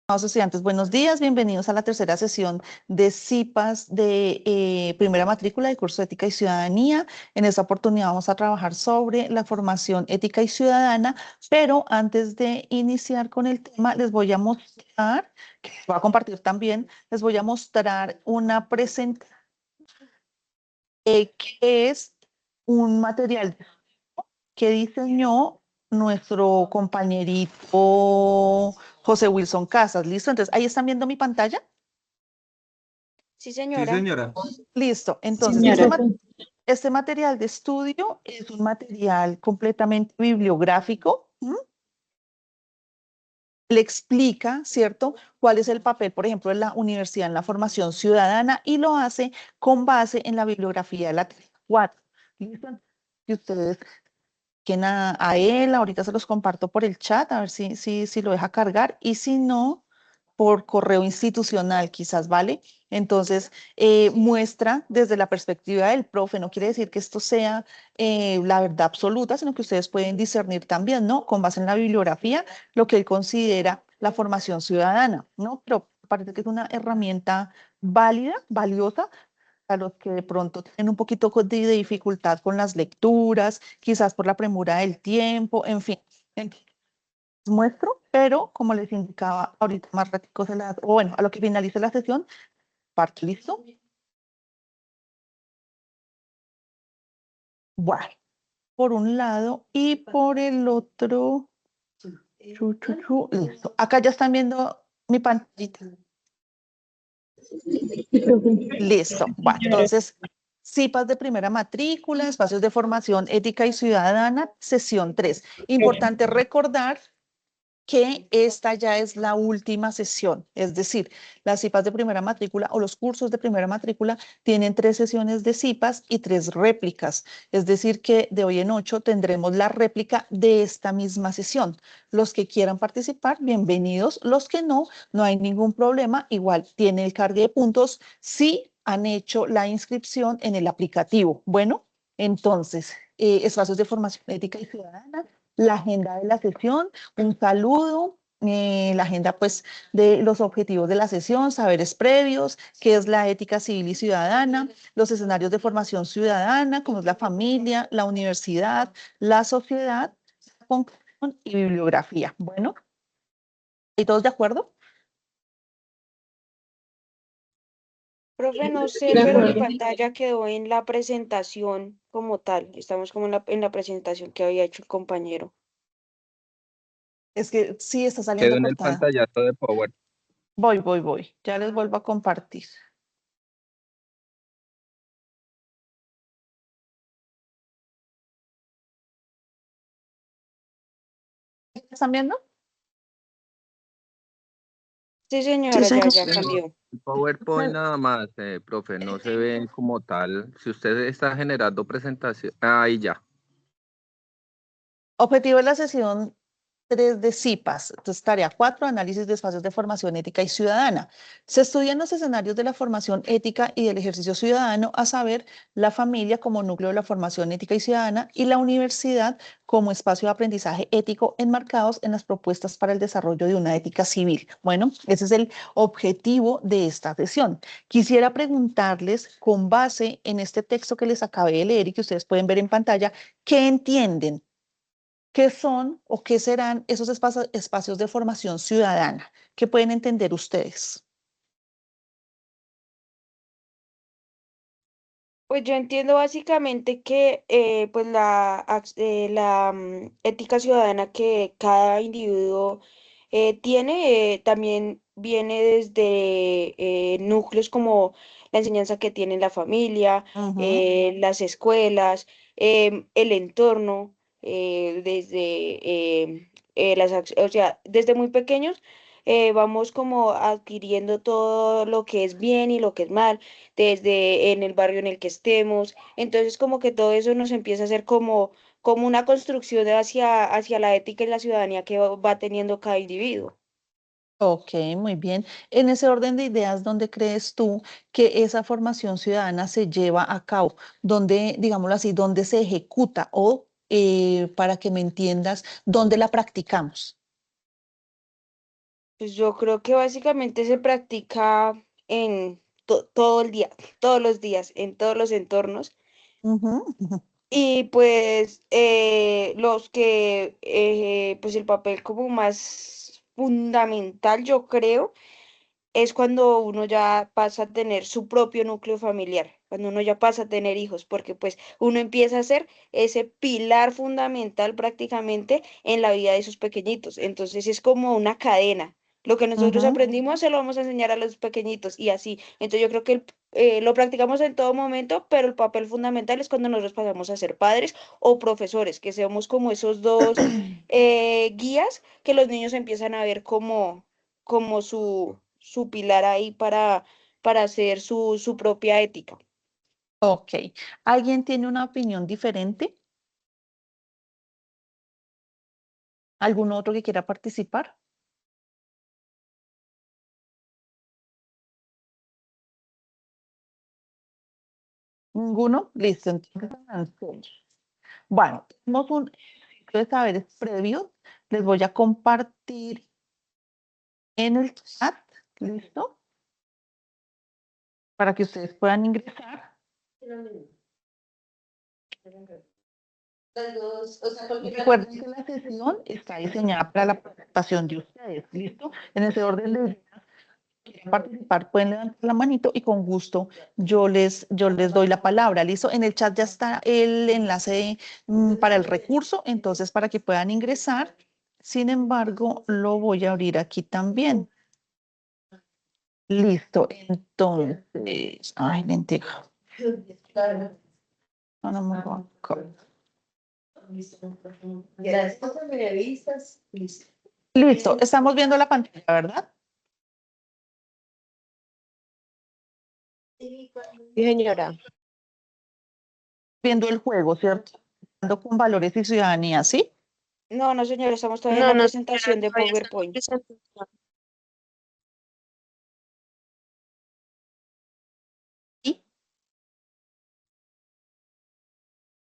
Estimados estudiantes, buenos días, bienvenidos a la tercera sesión de CIPAS de primera matrícula de curso de Ética y Ciudadanía. En esta oportunidad vamos a trabajar sobre la formación ética y ciudadana, pero antes de iniciar con el tema, les voy a mostrar, que les voy a compartir también, les voy a mostrar una presentación que es un material que diseñó nuestro compañerito José Wilson Casas. ¿Listo? Entonces, ahí están viendo mi pantalla. Sí, Sí, señora. señora. Listo. Entonces, Señora, este material de estudio es un material completamente bibliográfico. Le explica, ¿cierto?, cuál es el papel, por ejemplo, de la universidad en la formación ciudadana y lo hace con base en la bibliografía de la 4. ¿Listo? Y ustedes que a él, ahorita se los comparto por el chat, a ver si lo deja cargar, y si no, por correo institucional quizás, ¿vale? Entonces, muestra desde la perspectiva del profe, no quiere decir que esto sea la verdad absoluta, sino que ustedes pueden discernir también, ¿no? Con base en la bibliografía, lo que él considera la formación ciudadana, ¿no? Pero parece que es una herramienta válida, valiosa, a los que de pronto tienen un poquito de dificultad con las lecturas, quizás por la premura del tiempo, en fin. Muestro, pero como les indicaba ahorita más ratico, o bueno, a lo que finalice la sesión, parto, ¿listo? Bueno, por un lado y por el otro, listo. Acá ya están viendo mi pantallita. Listo. Bueno, entonces, CIPAS de primera matrícula, espacios de formación ética y ciudadana, sesión 3. Importante recordar que esta ya es la última sesión, es decir, las CIPAS de primera matrícula o los cursos de primera matrícula tienen 3 sesiones de CIPAS y 3 réplicas, es decir, que de hoy en 8 tendremos la réplica de esta misma sesión. Los que quieran participar, bienvenidos, los que no, no hay ningún problema, igual tiene el cargue de puntos si han hecho la inscripción en el aplicativo. Bueno, entonces, espacios de formación ética y ciudadana, la agenda de la sesión, un saludo, la agenda pues de los objetivos de la sesión, saberes previos, qué es la ética civil y ciudadana, los escenarios de formación ciudadana, como es la familia, la universidad, la sociedad, conclusión y bibliografía. Bueno, ¿y todos de acuerdo? Profe, no sé, de pero mi acuerdo. pantalla quedó en la presentación como tal. Estamos como en la presentación que había hecho el compañero. Es que sí está Quedó saliendo en el cortada. pantallazo de Power. Voy. Ya les vuelvo a compartir. ¿Están viendo? Sí, señora, ya Pero cambió. el PowerPoint nada más, profe, no se ve como tal. Si usted está generando presentación, ahí ya. Objetivo de la sesión 3 de CIPAS. Entonces, tarea 4, análisis de espacios de formación ética y ciudadana. Se estudian los escenarios de la formación ética y del ejercicio ciudadano, a saber, la familia como núcleo de la formación ética y ciudadana y la universidad como espacio de aprendizaje ético enmarcados en las propuestas para el desarrollo de una ética civil. Bueno, ese es el objetivo de esta sesión. Quisiera preguntarles, con base en este texto que les acabé de leer y que ustedes pueden ver en pantalla, ¿qué entienden? ¿Qué son o qué serán esos espacios de formación ciudadana? ¿Qué pueden entender ustedes? Pues yo entiendo básicamente que pues la ética ciudadana que cada individuo tiene también viene desde núcleos como la enseñanza que tiene la familia, Ujú. las escuelas, el entorno, desde o sea, desde muy pequeños vamos como adquiriendo todo lo que es bien y lo que es mal desde en el barrio en el que estemos. Entonces, como que todo eso nos empieza a hacer como una construcción hacia la ética y la ciudadanía que va teniendo cada individuo. Ok, muy bien. En ese orden de ideas, ¿dónde crees tú que esa formación ciudadana se lleva a cabo? ¿Dónde, digámoslo así, dónde se ejecuta o, para que me entiendas, dónde la practicamos? Pues yo creo que básicamente se practica en todo el día, todos los días, en todos los entornos. Ujú. Y pues pues el papel como más fundamental, yo creo, es cuando uno ya pasa a tener su propio núcleo familiar, cuando uno ya pasa a tener hijos, porque pues uno empieza a ser ese pilar fundamental prácticamente en la vida de sus pequeñitos. Entonces es como una cadena. Lo que nosotros Ujú. aprendimos se lo vamos a enseñar a los pequeñitos y así. Entonces yo creo que lo practicamos en todo momento, pero el papel fundamental es cuando nosotros pasamos a ser padres o profesores, que seamos como esos dos guías que los niños empiezan a ver como su pilar ahí para hacer su propia ética. Ok. ¿Alguien tiene una opinión diferente? ¿Algún otro que quiera participar? ¿Ninguno? Listo. Entonces, avancemos. Bueno, tenemos un ejercicio de saberes previos. Les voy a compartir en el chat. ¿Listo? Para que ustedes puedan ingresar. Recuerden que la sesión está diseñada para la participación de ustedes. ¿Listo? En ese orden de ideas, quieren participar, pueden levantar la manito y con gusto yo les doy la palabra. ¿Listo? En el chat ya está el enlace para el recurso, entonces para que puedan ingresar. Sin embargo, lo voy a abrir aquí también. Listo. Entonces, ay, lenteja. No, no me va a- Listo. Estamos viendo la pantalla, ¿verdad? Sí, señora. Viendo el juego, ¿cierto? Jugando con valores y ciudadanía, ¿sí? No, no, señor, estamos todavía en No, la no, presentación señora, de todavía está en PowerPoint. presentación. ¿Sí?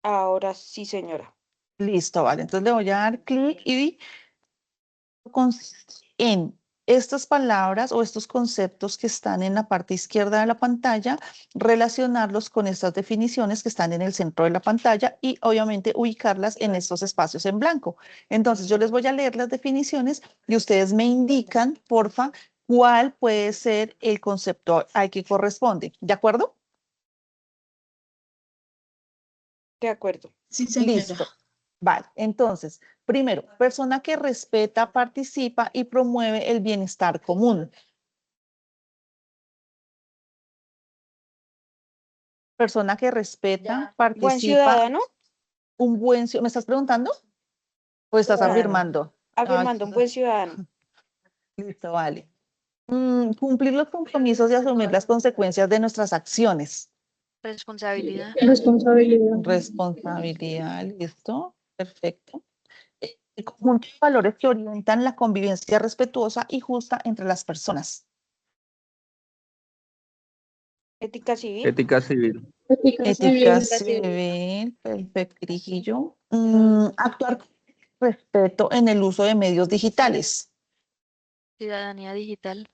Ahora sí, señora. Listo, vale. Entonces le voy a dar clic y consiste en estas palabras o estos conceptos que están en la parte izquierda de la pantalla, relacionarlos con estas definiciones que están en el centro de la pantalla y obviamente ubicarlas en estos espacios en blanco. Entonces yo les voy a leer las definiciones y ustedes me indican, porfa, cuál puede ser el concepto al que corresponde. ¿De acuerdo? De acuerdo. Sí, señora. Listo. Vale, entonces, primero, persona que respeta, participa y promueve el bienestar común. Persona que respeta, Buen participa, ciudadano, un buen ciudadano. ¿Me estás preguntando? ¿O estás Ciudadano. afirmando? Ay, afirmando un buen ciudadano. listo, vale. Cumplir los compromisos y asumir las consecuencias de nuestras acciones. Responsabilidad. Responsabilidad. Responsabilidad, listo, perfecto. El conjunto de valores que orientan la convivencia respetuosa y justa entre las personas. Ética civil, Ética civil. Ética civil, perfecto, Grijillo. Actuar con respeto en el uso de medios digitales. Ciudadanía digital.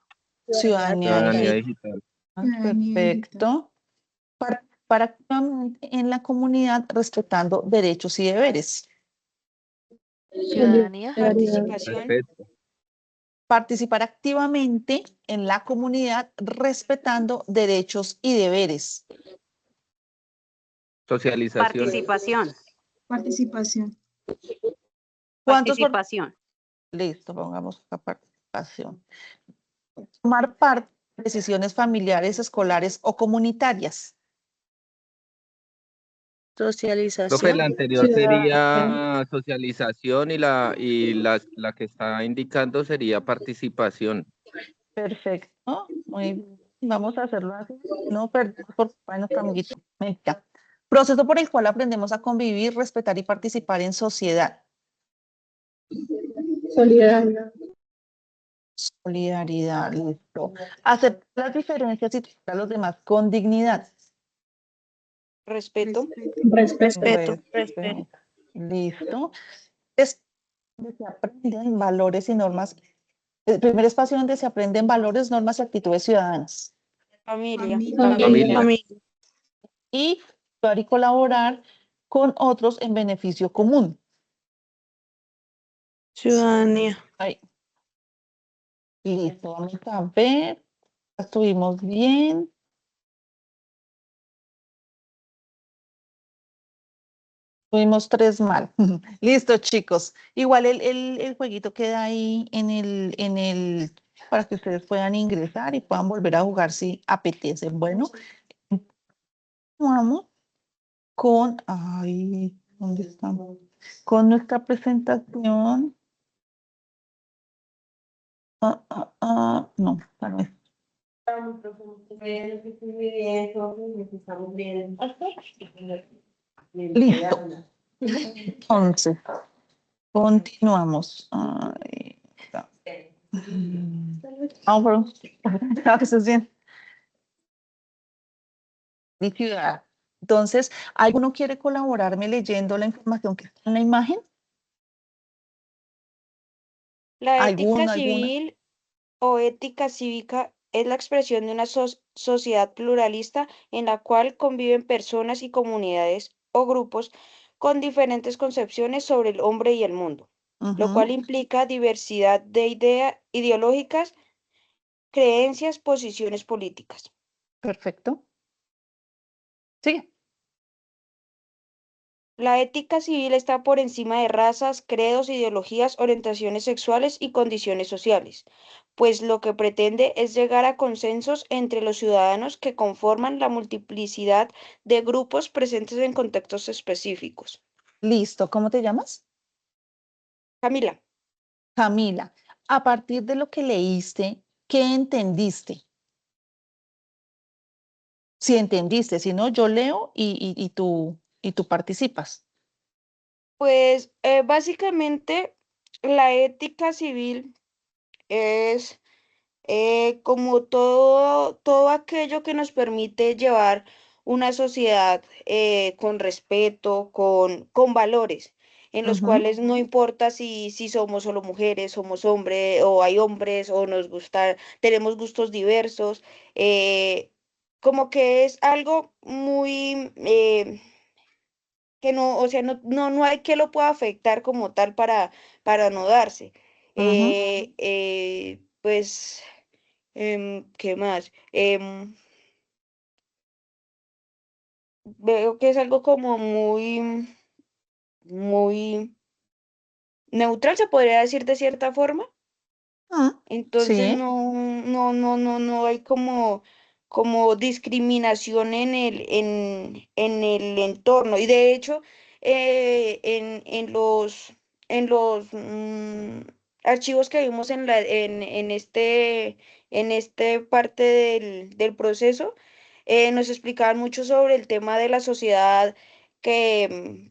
Ciudadanía Ciudadanía digital, digital. perfecto. Participar activamente en la comunidad respetando derechos y deberes. Ciudadanía. participación, Respeto. Participar activamente en la comunidad respetando derechos y deberes. Socialización. Participación, Participación. ¿Cuántos participación, Listo, pongamos acá participación. Tomar parte en decisiones familiares, escolares o comunitarias. Profe, Socialización. la anterior Ciudadano. sería socialización y la que está indicando sería participación. Perfecto, muy bien. Vamos a hacerlo así. No perdemos por culpa de nuestro amiguito. Venga. Proceso por el cual aprendemos a convivir, respetar y participar en sociedad. Solidaridad. Solidaridad, listo. Aceptar las diferencias y tratar a los demás con dignidad. respeto, Respeto. Respeto. Listo. Es donde se aprenden valores y normas El primer espacio donde se aprenden valores, normas y actitudes ciudadanas. Familia. Familia. Y actuar y colaborar con otros en beneficio común. Ciudadanía. Ahí. Listo, vamos a ver. Estuvimos bien. Tuvimos 3 mal. Listo, chicos. Igual el jueguito queda ahí para que ustedes puedan ingresar y puedan volver a jugar si apetece. Bueno, vamos ¿dónde estamos? Con nuestra presentación. No, esta no es. Listo. Entonces, continuamos. Ahí está. Vamos, que estés bien. Mi ciudad. Entonces, ¿alguno quiere colaborarme leyendo la información que está en la imagen? La ética ¿Alguna? civil o ética cívica es la expresión de una sociedad pluralista en la cual conviven personas y comunidades o grupos con diferentes concepciones sobre el hombre y el mundo, lo cual Ujú, implica diversidad de ideas ideológicas, creencias, posiciones políticas. perfecto. Sigue. La ética civil está por encima de razas, credos, ideologías, orientaciones sexuales y condiciones sociales, pues lo que pretende es llegar a consensos entre los ciudadanos que conforman la multiplicidad de grupos presentes en contextos específicos. Listo. ¿Cómo te llamas? Camila, Camila. A partir de lo que leíste, ¿qué entendiste? Si entendiste, si no, yo leo y tú participas. pues básicamente la ética civil es como todo aquello que nos permite llevar una sociedad con respeto, con valores, en los Ujú, cuales no importa si somos solo mujeres, somos hombres, o hay hombres, o nos gusta, tenemos gustos diversos, como que es algo muy que no, o sea, no hay que lo pueda afectar como tal para no darse. ujú, Pues ¿qué más? Veo que es algo como muy neutral, se podría decir de cierta forma. Entonces sí. no hay como discriminación en el entorno. Y de hecho, en los archivos que vimos en este parte del proceso, nos explicaban mucho sobre el tema de la sociedad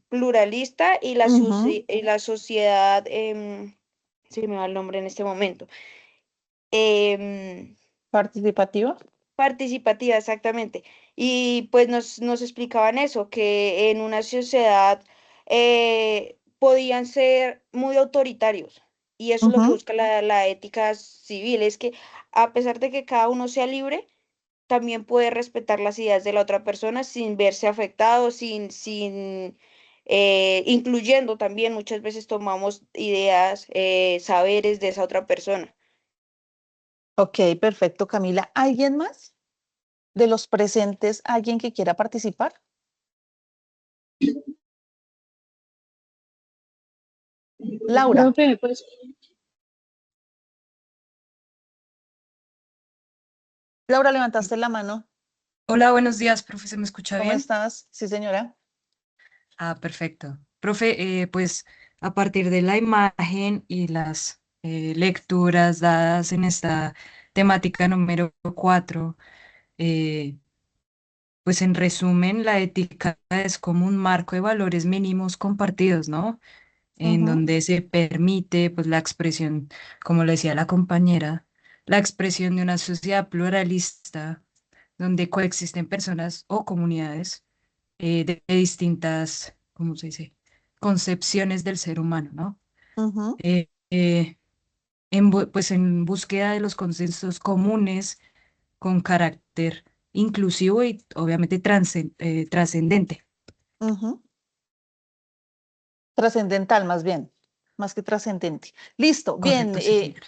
pluralista y Ujú, y la sociedad, se me va el nombre en este momento. em, participativa. Participativa, exactamente. Y pues nos explicaban eso, que en una sociedad podían ser muy autoritarios. Y eso es lo que Ujú, busca la ética civil, es que a pesar de que cada uno sea libre, también puede respetar las ideas de la otra persona sin verse afectado, incluyendo también muchas veces tomamos ideas, saberes de esa otra persona. Ok, perfecto, Camila. ¿Alguien más de los presentes, alguien que quiera participar? Laura. Profe, pues, Laura, levantaste la mano. Hola, buenos días, profe, ¿se me escucha ¿Cómo bien? estás? Sí, señora. Ah, perfecto. Profe, pues a partir de la imagen y las lecturas dadas en esta temática número 4, eh, pues en resumen, la ética es como un marco de valores mínimos compartidos, ¿no? En Ujú, donde se permite, pues, la expresión, como le decía la compañera, la expresión de una sociedad pluralista, donde coexisten personas o comunidades de distintas, ¿cómo se dice? Concepciones del ser humano, ¿no? ujú, Eh, eh, pues en búsqueda de los consensos comunes con carácter inclusivo y obviamente trascendente. Ujú. Trascendental más bien, más que trascendente. Listo, bien. Correcto, sí, señora.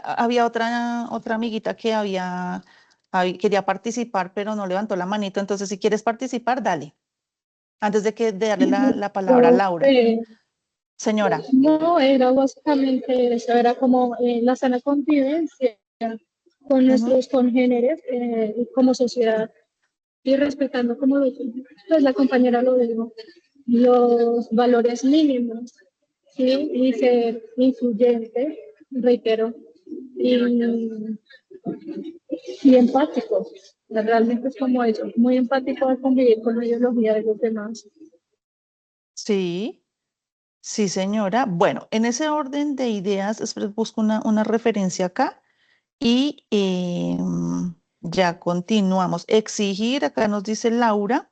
Había otra amiguita que quería participar, pero no levantó la manito. Entonces, si quieres participar, dale. Antes de darle la palabra a Laura. Señora. No, era básicamente eso, era como la sana convivencia con nuestros congéneres como sociedad y respetando, como pues la compañera lo dijo, los valores mínimos, ¿sí? Y ser influyente, reitero, y empático. Realmente es como eso, muy empático de convivir con la ideología de los demás. Sí, sí, señora. Bueno, en ese orden de ideas, busco una referencia acá y ya continuamos. Exigir, acá nos dice Laura.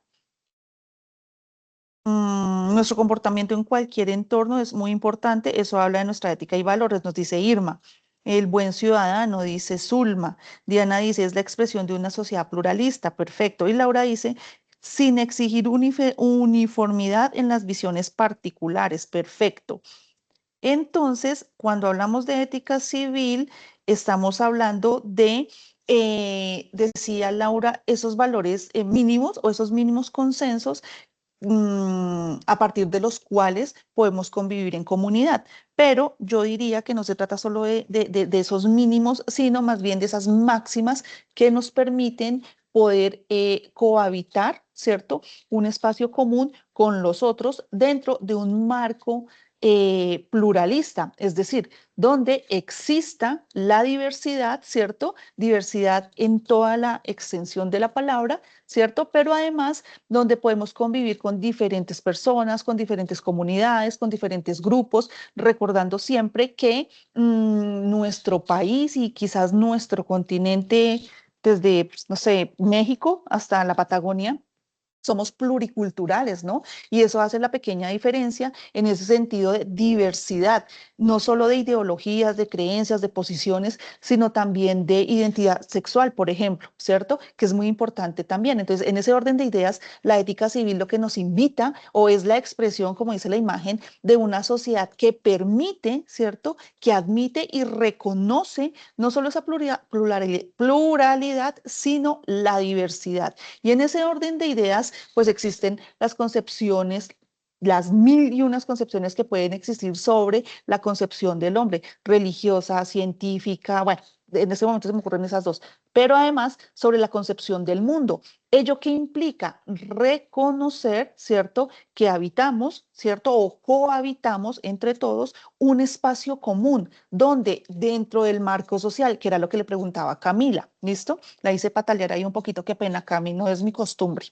Nuestro comportamiento en cualquier entorno es muy importante, eso habla de nuestra ética y valores, nos dice Irma. El buen ciudadano, dice Zulma. Diana dice, es la expresión de una sociedad pluralista, perfecto. Y Laura dice, sin exigir uniformidad en las visiones particulares, perfecto. Entonces, cuando hablamos de ética civil, estamos hablando de, decía Laura, esos valores mínimos o esos mínimos consensos a partir de los cuales podemos convivir en comunidad. Pero yo diría que no se trata solo de esos mínimos, sino más bien de esas máximas que nos permiten poder cohabitar, ¿cierto? Un espacio común con los otros dentro de un marco pluralista, es decir, donde exista la diversidad, ¿cierto? Diversidad en toda la extensión de la palabra, ¿cierto? Pero además donde podemos convivir con diferentes personas, con diferentes comunidades, con diferentes grupos, recordando siempre que nuestro país y quizás nuestro continente, desde, pues, no sé, México hasta la Patagonia, somos pluriculturales, ¿no? Y eso hace la pequeña diferencia en ese sentido de diversidad, no solo de ideologías, de creencias, de posiciones, sino también de identidad sexual, por ejemplo, ¿cierto? Que es muy importante también. Entonces, en ese orden de ideas, la ética civil lo que nos invita o es la expresión, como dice la imagen, de una sociedad que permite, ¿cierto? Que admite y reconoce no solo esa pluralidad, sino la diversidad. Y en ese orden de ideas, pues existen las concepciones, las mil y unas concepciones que pueden existir sobre la concepción del hombre, religiosa, científica, bueno, en este momento se me ocurren esas dos, pero además sobre la concepción del mundo. ¿Ello qué implica? Reconocer, ¿cierto?, que habitamos, ¿cierto?, o cohabitamos entre todos un espacio común, donde dentro del marco social, que era lo que le preguntaba Camila, ¿listo? La hice patalear ahí un poquito, qué pena, Cami, no es mi costumbre.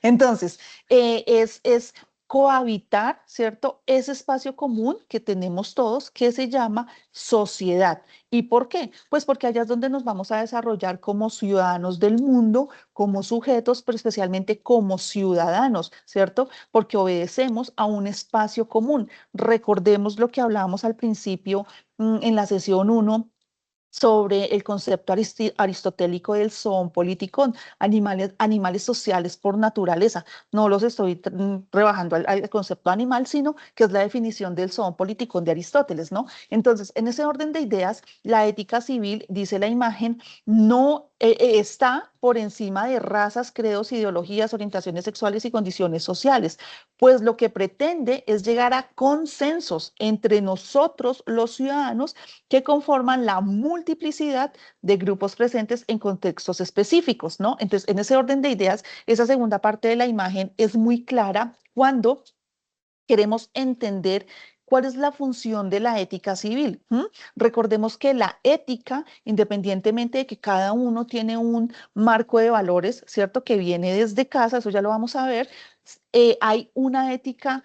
Entonces, es cohabitar, ¿cierto? Ese espacio común que tenemos todos, que se llama sociedad. ¿Y por qué? Pues porque allá es donde nos vamos a desarrollar como ciudadanos del mundo, como sujetos, pero especialmente como ciudadanos, ¿cierto? Porque obedecemos a un espacio común. Recordemos lo que hablábamos al principio en la sesión 1 sobre el concepto aristotélico del zoon politikon, animales sociales por naturaleza. No los estoy rebajando al concepto animal, sino que es la definición del zoon politikon de Aristóteles, ¿no? Entonces, en ese orden de ideas, la ética civil, dice la imagen, no está por encima de razas, credos, ideologías, orientaciones sexuales y condiciones sociales, pues lo que pretende es llegar a consensos entre nosotros, los ciudadanos, que conforman la multiplicidad de grupos presentes en contextos específicos, ¿no? Entonces, en ese orden de ideas, esa segunda parte de la imagen es muy clara cuando queremos entender cuál es la función de la ética civil. Recordemos que la ética, independientemente de que cada uno tiene un marco de valores, ¿cierto? Que viene desde casa, eso ya lo vamos a ver, hay una ética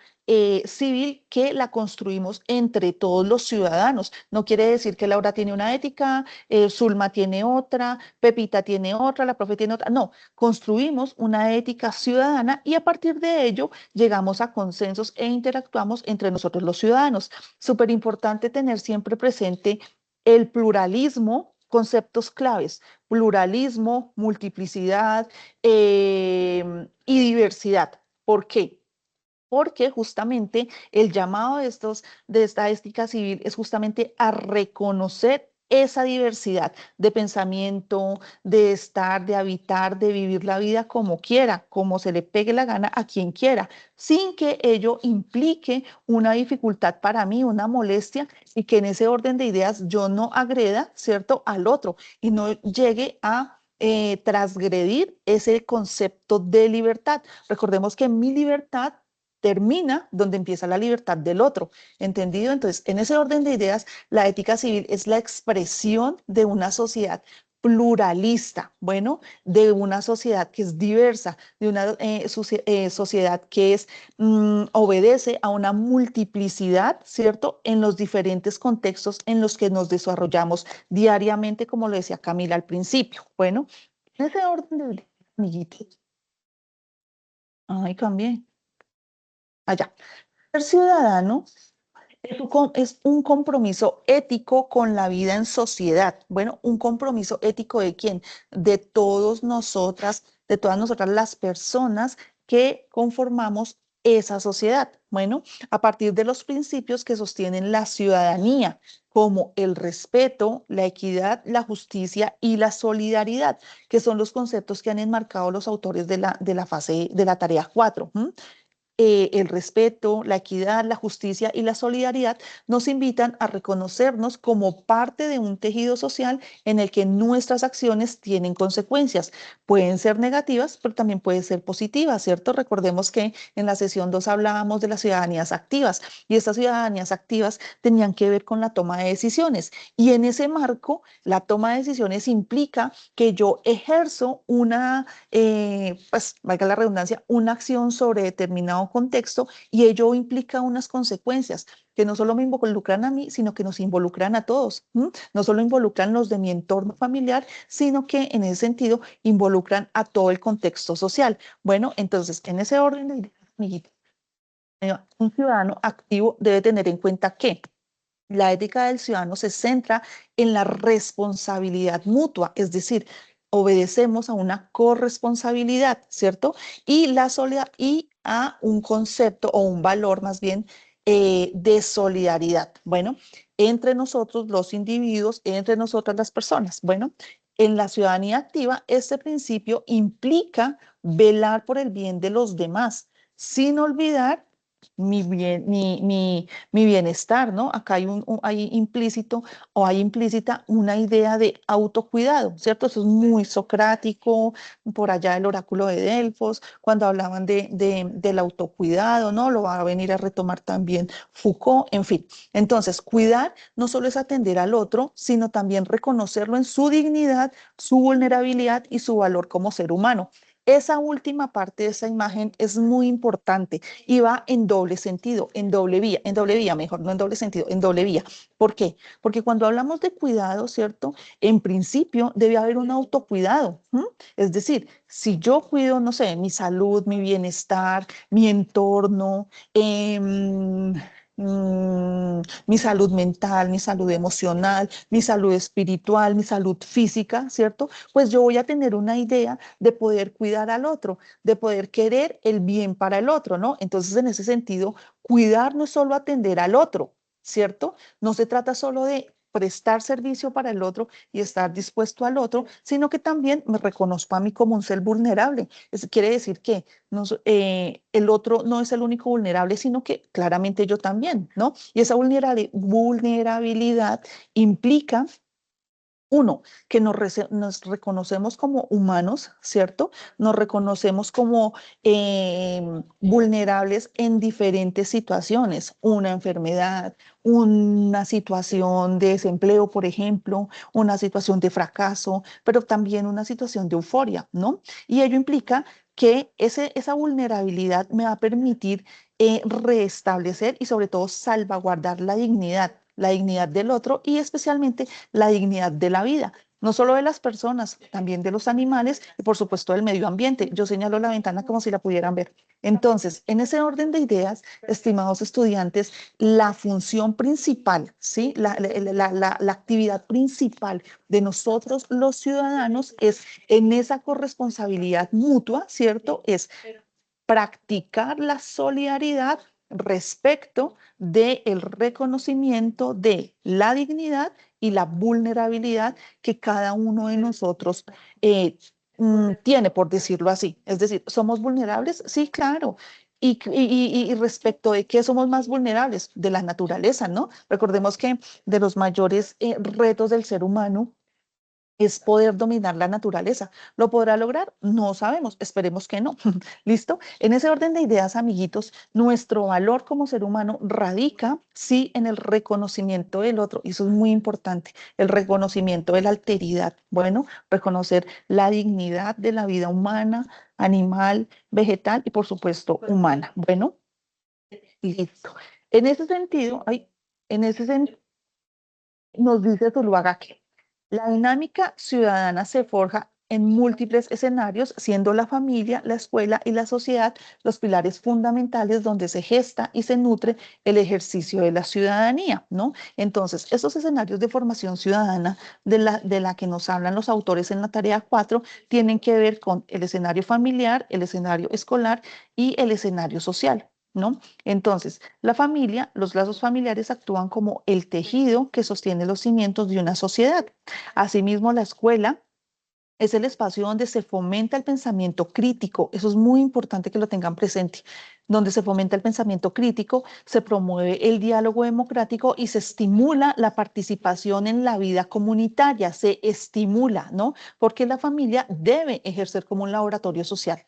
civil que la construimos entre todos los ciudadanos. No quiere decir que Laura tiene una ética, Zulma tiene otra, Pepita tiene otra, la profe tiene otra. No, construimos una ética ciudadana y a partir de ello llegamos a consensos e interactuamos entre nosotros los ciudadanos. Súper importante tener siempre presente el pluralismo, conceptos claves, pluralismo, multiplicidad y diversidad. ¿Por qué? Porque justamente el llamado de esta ética civil es justamente a reconocer esa diversidad de pensamiento, de estar, de habitar, de vivir la vida como quiera, como se le pegue la gana a quien quiera, sin que ello implique una dificultad para mí, una molestia, y que en ese orden de ideas yo no agreda, ¿cierto?, al otro y no llegue a transgredir ese concepto de libertad. Recordemos que mi libertad termina donde empieza la libertad del otro, ¿entendido? Entonces, en ese orden de ideas, la ética civil es la expresión de una sociedad pluralista, bueno, de una sociedad que es diversa, de una sociedad que obedece a una multiplicidad, ¿cierto?, en los diferentes contextos en los que nos desarrollamos diariamente, como lo decía Camila al principio. Bueno, en ese orden de ideas, amiguitos. Ay, cambié. Allá. Ser ciudadano es un compromiso ético con la vida en sociedad. Bueno, un compromiso ético ¿de quién? De todos nosotras, de todas nosotras las personas que conformamos esa sociedad. Bueno, a partir de los principios que sostienen la ciudadanía, como el respeto, la equidad, la justicia y la solidaridad, que son los conceptos que han enmarcado los autores de la fase de la tarea 4. El respeto, la equidad, la justicia y la solidaridad nos invitan a reconocernos como parte de un tejido social en el que nuestras acciones tienen consecuencias. Pueden ser negativas, pero también pueden ser positivas, ¿cierto? Recordemos que en la sesión 2 hablábamos de las ciudadanías activas y estas ciudadanías activas tenían que ver con la toma de decisiones. Y en ese marco, la toma de decisiones implica que yo ejerzo una, pues, valga la redundancia, una acción sobre determinado contexto y ello implica unas consecuencias que no solo me involucran a mí, sino que nos involucran a todos. No solo involucran los de mi entorno familiar, sino que en ese sentido involucran a todo el contexto social. Bueno, entonces, en ese orden de ideas, amiguitos, un ciudadano activo debe tener en cuenta que la ética del ciudadano se centra en la responsabilidad mutua, es decir, obedecemos a una corresponsabilidad, ¿cierto? Y la solidaridad y a un concepto o un valor más bien de solidaridad. Bueno, entre nosotros los individuos, entre nosotras las personas. Bueno, en la ciudadanía activa, este principio implica velar por el bien de los demás, sin olvidar mi bienestar, ¿no? Acá hay implícito o hay implícita una idea de autocuidado, ¿cierto? Eso es muy socrático, por allá el oráculo de Delfos, cuando hablaban del autocuidado, ¿no? Lo va a venir a retomar también Foucault, en fin. Entonces, cuidar no solo es atender al otro, sino también reconocerlo en su dignidad, su vulnerabilidad y su valor como ser humano. Esa última parte de esa imagen es muy importante y va en doble sentido, en doble vía, mejor, no en doble sentido, en doble vía. ¿Por qué? Porque cuando hablamos de cuidado, ¿cierto? En principio debe haber un autocuidado. Es decir, si yo cuido, no sé, mi salud, mi bienestar, mi entorno, mi salud mental, mi salud emocional, mi salud espiritual, mi salud física, ¿cierto? Pues yo voy a tener una idea de poder cuidar al otro, de poder querer el bien para el otro, ¿no? Entonces, en ese sentido, cuidar no es solo atender al otro, ¿cierto? No se trata solo de prestar servicio para el otro y estar dispuesto al otro, sino que también me reconozco a mí como un ser vulnerable. Eso quiere decir que el otro no es el único vulnerable, sino que claramente yo también, ¿no? Y esa vulnerabilidad implica Uno, que nos reconocemos como humanos, ¿cierto? Nos reconocemos como vulnerables en diferentes situaciones. Una enfermedad, una situación de desempleo, por ejemplo, una situación de fracaso, pero también una situación de euforia, ¿no? Y ello implica que esa vulnerabilidad me va a permitir restablecer y sobre todo salvaguardar la dignidad del otro y especialmente la dignidad de la vida, no solo de las personas, también de los animales y por supuesto del medio ambiente. Yo señalo la ventana como si la pudieran ver. Entonces, en ese orden de ideas, estimados estudiantes, la función principal, ¿sí? La actividad principal de nosotros los ciudadanos es en esa corresponsabilidad mutua, ¿cierto? Es practicar la solidaridad respecto del reconocimiento de la dignidad y la vulnerabilidad que cada uno de nosotros tiene, por decirlo así. Es decir, ¿somos vulnerables? Sí, claro. Y respecto de qué somos más vulnerables, de la naturaleza, ¿no? Recordemos que de los mayores retos del ser humano es poder dominar la naturaleza. ¿Lo podrá lograr? No sabemos, esperemos que no. ¿Listo? En ese orden de ideas, amiguitos, nuestro valor como ser humano radica, sí, en el reconocimiento del otro, y eso es muy importante, el reconocimiento de la alteridad. Bueno, reconocer la dignidad de la vida humana, animal, vegetal y por supuesto humana. Bueno, listo. En ese sentido, nos dice Zuluaga que la dinámica ciudadana se forja en múltiples escenarios, siendo la familia, la escuela y la sociedad los pilares fundamentales donde se gesta y se nutre el ejercicio de la ciudadanía, ¿no? Entonces, esos escenarios de formación ciudadana de la que nos hablan los autores en la tarea 4 tienen que ver con el escenario familiar, el escenario escolar y el escenario social, ¿no? Entonces, la familia, los lazos familiares actúan como el tejido que sostiene los cimientos de una sociedad. Asimismo, la escuela es el espacio donde se fomenta el pensamiento crítico. Eso es muy importante que lo tengan presente. Donde se fomenta el pensamiento crítico, se promueve el diálogo democrático y se estimula la participación en la vida comunitaria. Se estimula, ¿no? Porque la familia debe ejercer como un laboratorio social.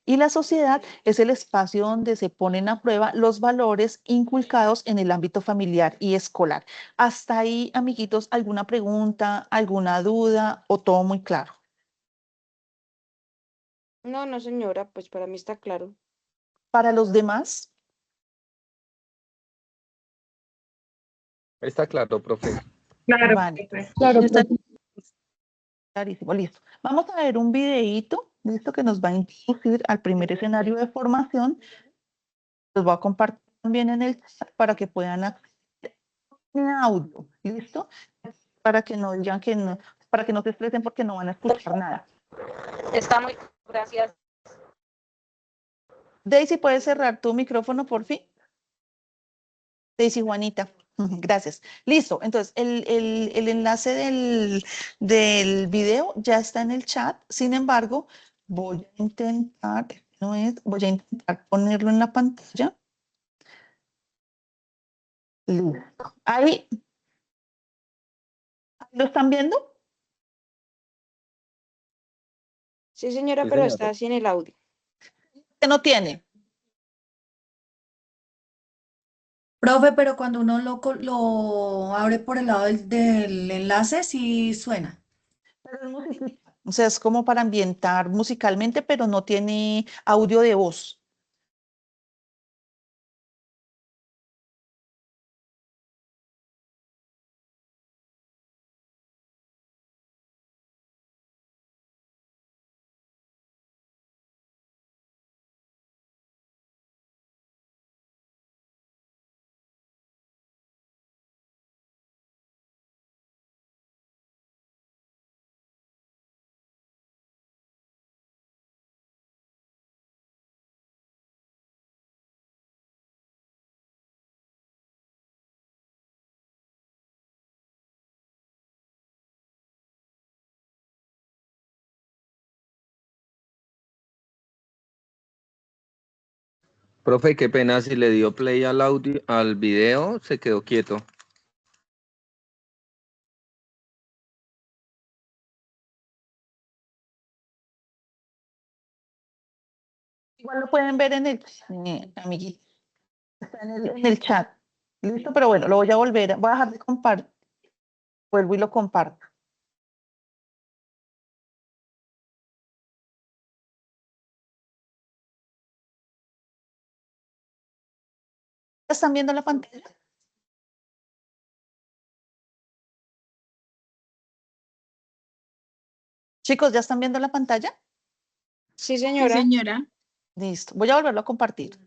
Y la sociedad es el espacio donde se ponen a prueba los valores inculcados en el ámbito familiar y escolar. Hasta ahí, amiguitos, ¿alguna pregunta, alguna duda o todo muy claro? No, no, señora, pues para mí está claro. Para los demás, Está claro, profe. Claro, vale. claro, Está profe. clarísimo, listo. Vamos a ver un videíto, listo, que nos va a introducir al primer escenario de formación. Los voy a compartir también en el chat para que puedan acceder en audio, listo, para que no digan que no, para que no se estresen porque no van a escuchar nada. Está muy, gracias. Daisy, ¿puedes cerrar tu micrófono, por fin? Daisy Juanita. Gracias. Listo. Entonces, el enlace del video ya está en el chat. Sin embargo, voy a intentar, voy a intentar ponerlo en la pantalla. Listo. Ahí, ¿lo están viendo? Sí, señora, Sí, pero señora. está así en el audio. Que no tiene. Profe, pero cuando uno lo abre por el lado del enlace, sí suena. Pero es musiquita. O sea, es como para ambientar musicalmente, pero no tiene audio de voz. Profe, qué pena si le dio play al audio, al video, se quedó quieto. Igual lo pueden ver en el, amiguito, está en el chat. Listo, pero bueno, lo voy a volver, voy a dejar de compartir. Vuelvo y lo comparto. ¿Están viendo la pantalla? Chicos, ¿ya están viendo la pantalla? Sí, Sí, señora. señora. Listo, voy a volverlo a compartir.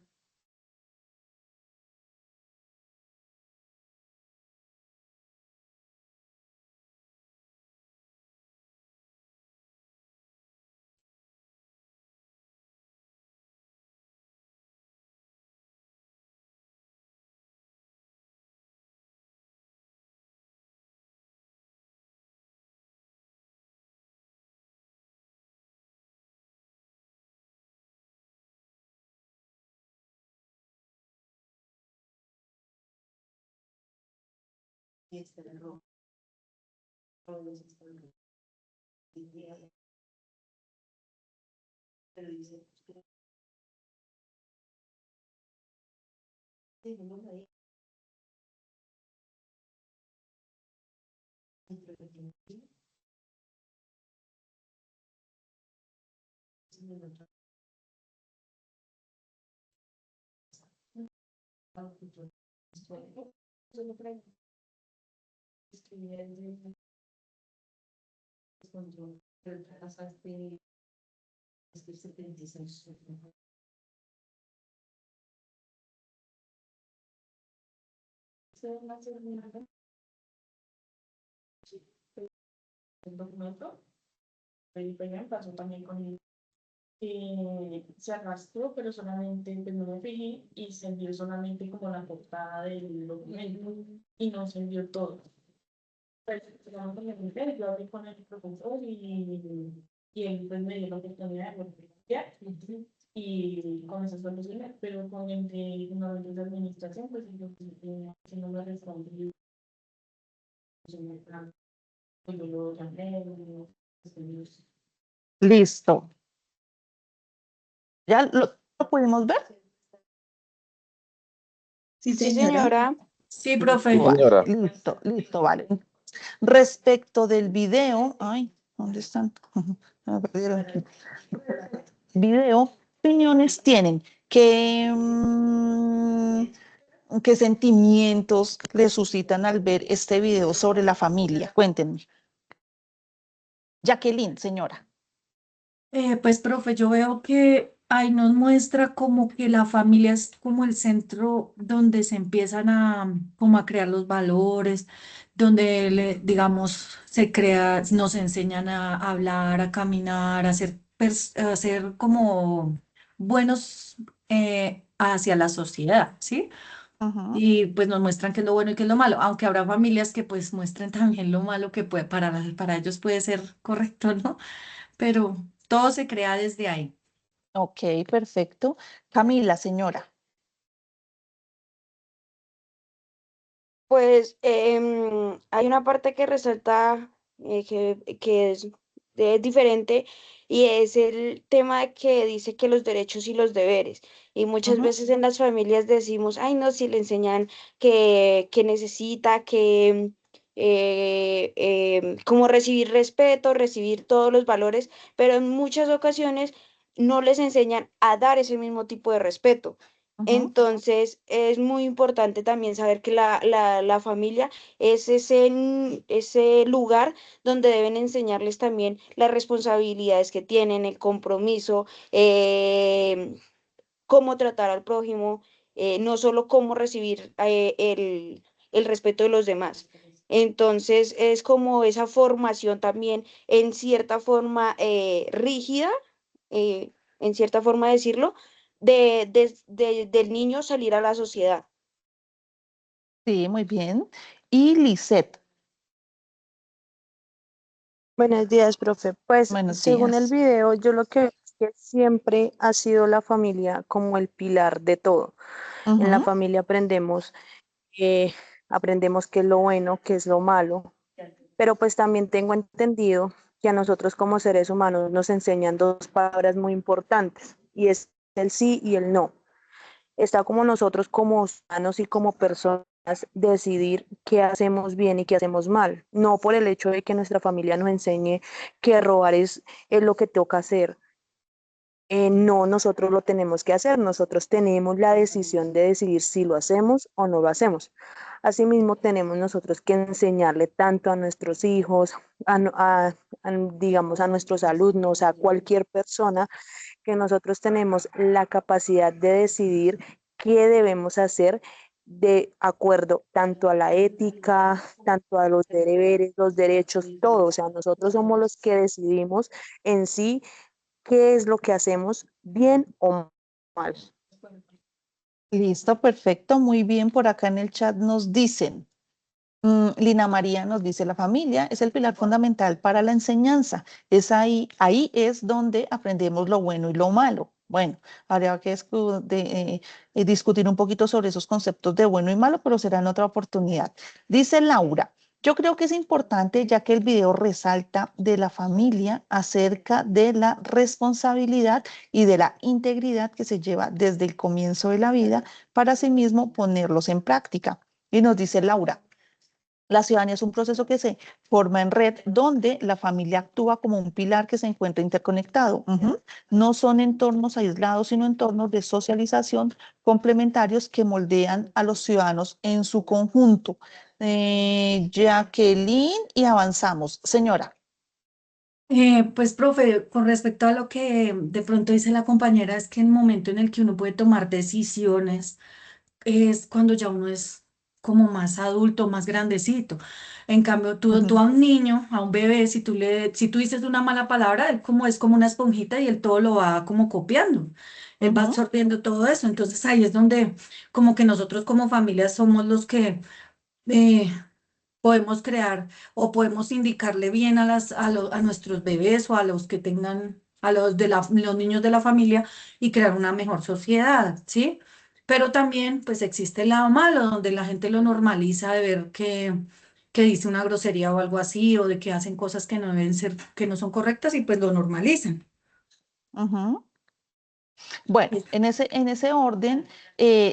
El documento, pasó también con se arrastró, pero solamente pues, no me fijé y se envió solamente como la portada del documento y no se envió todo. Pues, digamos, me pregunté, yo hablé con el profesor y él pues, me dio la oportunidad de volver y con eso fue posible, pero con el de una vez de administración, pues yo si no me respondí, pues yo lo llamé, Listo. ¿Ya lo pudimos ver? Sí, Sí, señora. señora. Sí, profe. Vale, listo, listo, vale. Respecto del video, ay, ¿dónde están? Me perdieron aquí. Video, ¿qué opiniones tienen? ¿Qué sentimientos les suscitan al ver este video sobre la familia? Cuéntenme. Jacqueline, señora. Pues, profe, yo veo que ahí nos muestra como que la familia es como el centro donde se empiezan a, como a crear los valores, donde, digamos, se crea, nos enseñan a hablar, a caminar, a ser como buenos hacia la sociedad, ¿sí? Ajá. Y pues nos muestran qué es lo bueno y qué es lo malo, aunque habrá familias que pues muestren también lo malo que puede, para ellos puede ser correcto, ¿no? Pero todo se crea desde ahí. Ok, perfecto. Camila, señora. Pues hay una parte que resalta que es diferente y es el tema de que dice que los derechos y los deberes. Y muchas Ujú, veces en las familias decimos, ay no, si le enseñan que necesita, que como recibir respeto, recibir todos los valores, pero en muchas ocasiones no les enseñan a dar ese mismo tipo de respeto. ujú. Entonces, es muy importante también saber que la familia es ese lugar donde deben enseñarles también las responsabilidades que tienen, el compromiso, cómo tratar al prójimo, no solo cómo recibir el respeto de los demás. Entonces, es como esa formación también en cierta forma rígida, en cierta forma decirlo, del niño salir a la sociedad. Sí, muy bien. Y Lisette, Buenos días, profe. Pues buenos según el días. video, yo lo que veo es que siempre ha sido la familia como el pilar de todo. En la Ujú, familia eh, aprendemos qué es lo bueno, qué es lo malo, pero pues también tengo entendido que a nosotros como seres humanos nos enseñan dos palabras muy importantes y es el sí y el no. Está como nosotros como humanos y como personas decidir qué hacemos bien y qué hacemos mal, no por el hecho de que nuestra familia nos enseñe que robar es lo que toca hacer. No, nosotros lo tenemos que hacer, nosotros tenemos la decisión de decidir si lo hacemos o no lo hacemos. Asimismo, tenemos nosotros que enseñarle tanto a nuestros hijos, digamos, a nuestros alumnos, a cualquier persona, que nosotros tenemos la capacidad de decidir qué debemos hacer de acuerdo tanto a la ética, tanto a los deberes, los derechos, todo. O sea, nosotros somos los que decidimos en sí qué es lo que hacemos bien o mal. Listo, perfecto, muy bien. Por acá en el chat nos dicen, Lina María nos dice, la familia es el pilar fundamental para la enseñanza. Es ahí es donde aprendemos lo bueno y lo malo. Bueno, habría que discutir un poquito sobre esos conceptos de bueno y malo, pero será en otra oportunidad. Dice Laura, yo creo que es importante ya que el video resalta de la familia acerca de la responsabilidad y de la integridad que se lleva desde el comienzo de la vida para asimismo ponerlos en práctica. Y nos dice Laura, la ciudadanía es un proceso que se forma en red donde la familia actúa como un pilar que se encuentra interconectado. No son entornos aislados, sino entornos de socialización complementarios que moldean a los ciudadanos en su conjunto. Jacqueline, y avanzamos. Señora. Pues, profe, con respecto a lo que de pronto dice la compañera, es que el momento en el que uno puede tomar decisiones es cuando ya uno es como más adulto, más grandecito. En cambio, tú a un niño, a un bebé, si tú dices una mala palabra, él como es como una esponjita y él todo lo va como copiando. Él va absorbiendo todo eso. Entonces ahí es donde como que nosotros como familia somos los que eh, podemos crear o podemos indicarle bien a nuestros bebés o a los que tengan, los niños de la familia y crear una mejor sociedad, ¿sí? Pero también, pues existe el lado malo, donde la gente lo normaliza de ver que dice una grosería o algo así, o de que hacen cosas que no deben ser, que no son correctas y pues lo normalizan. Bueno, en ese orden,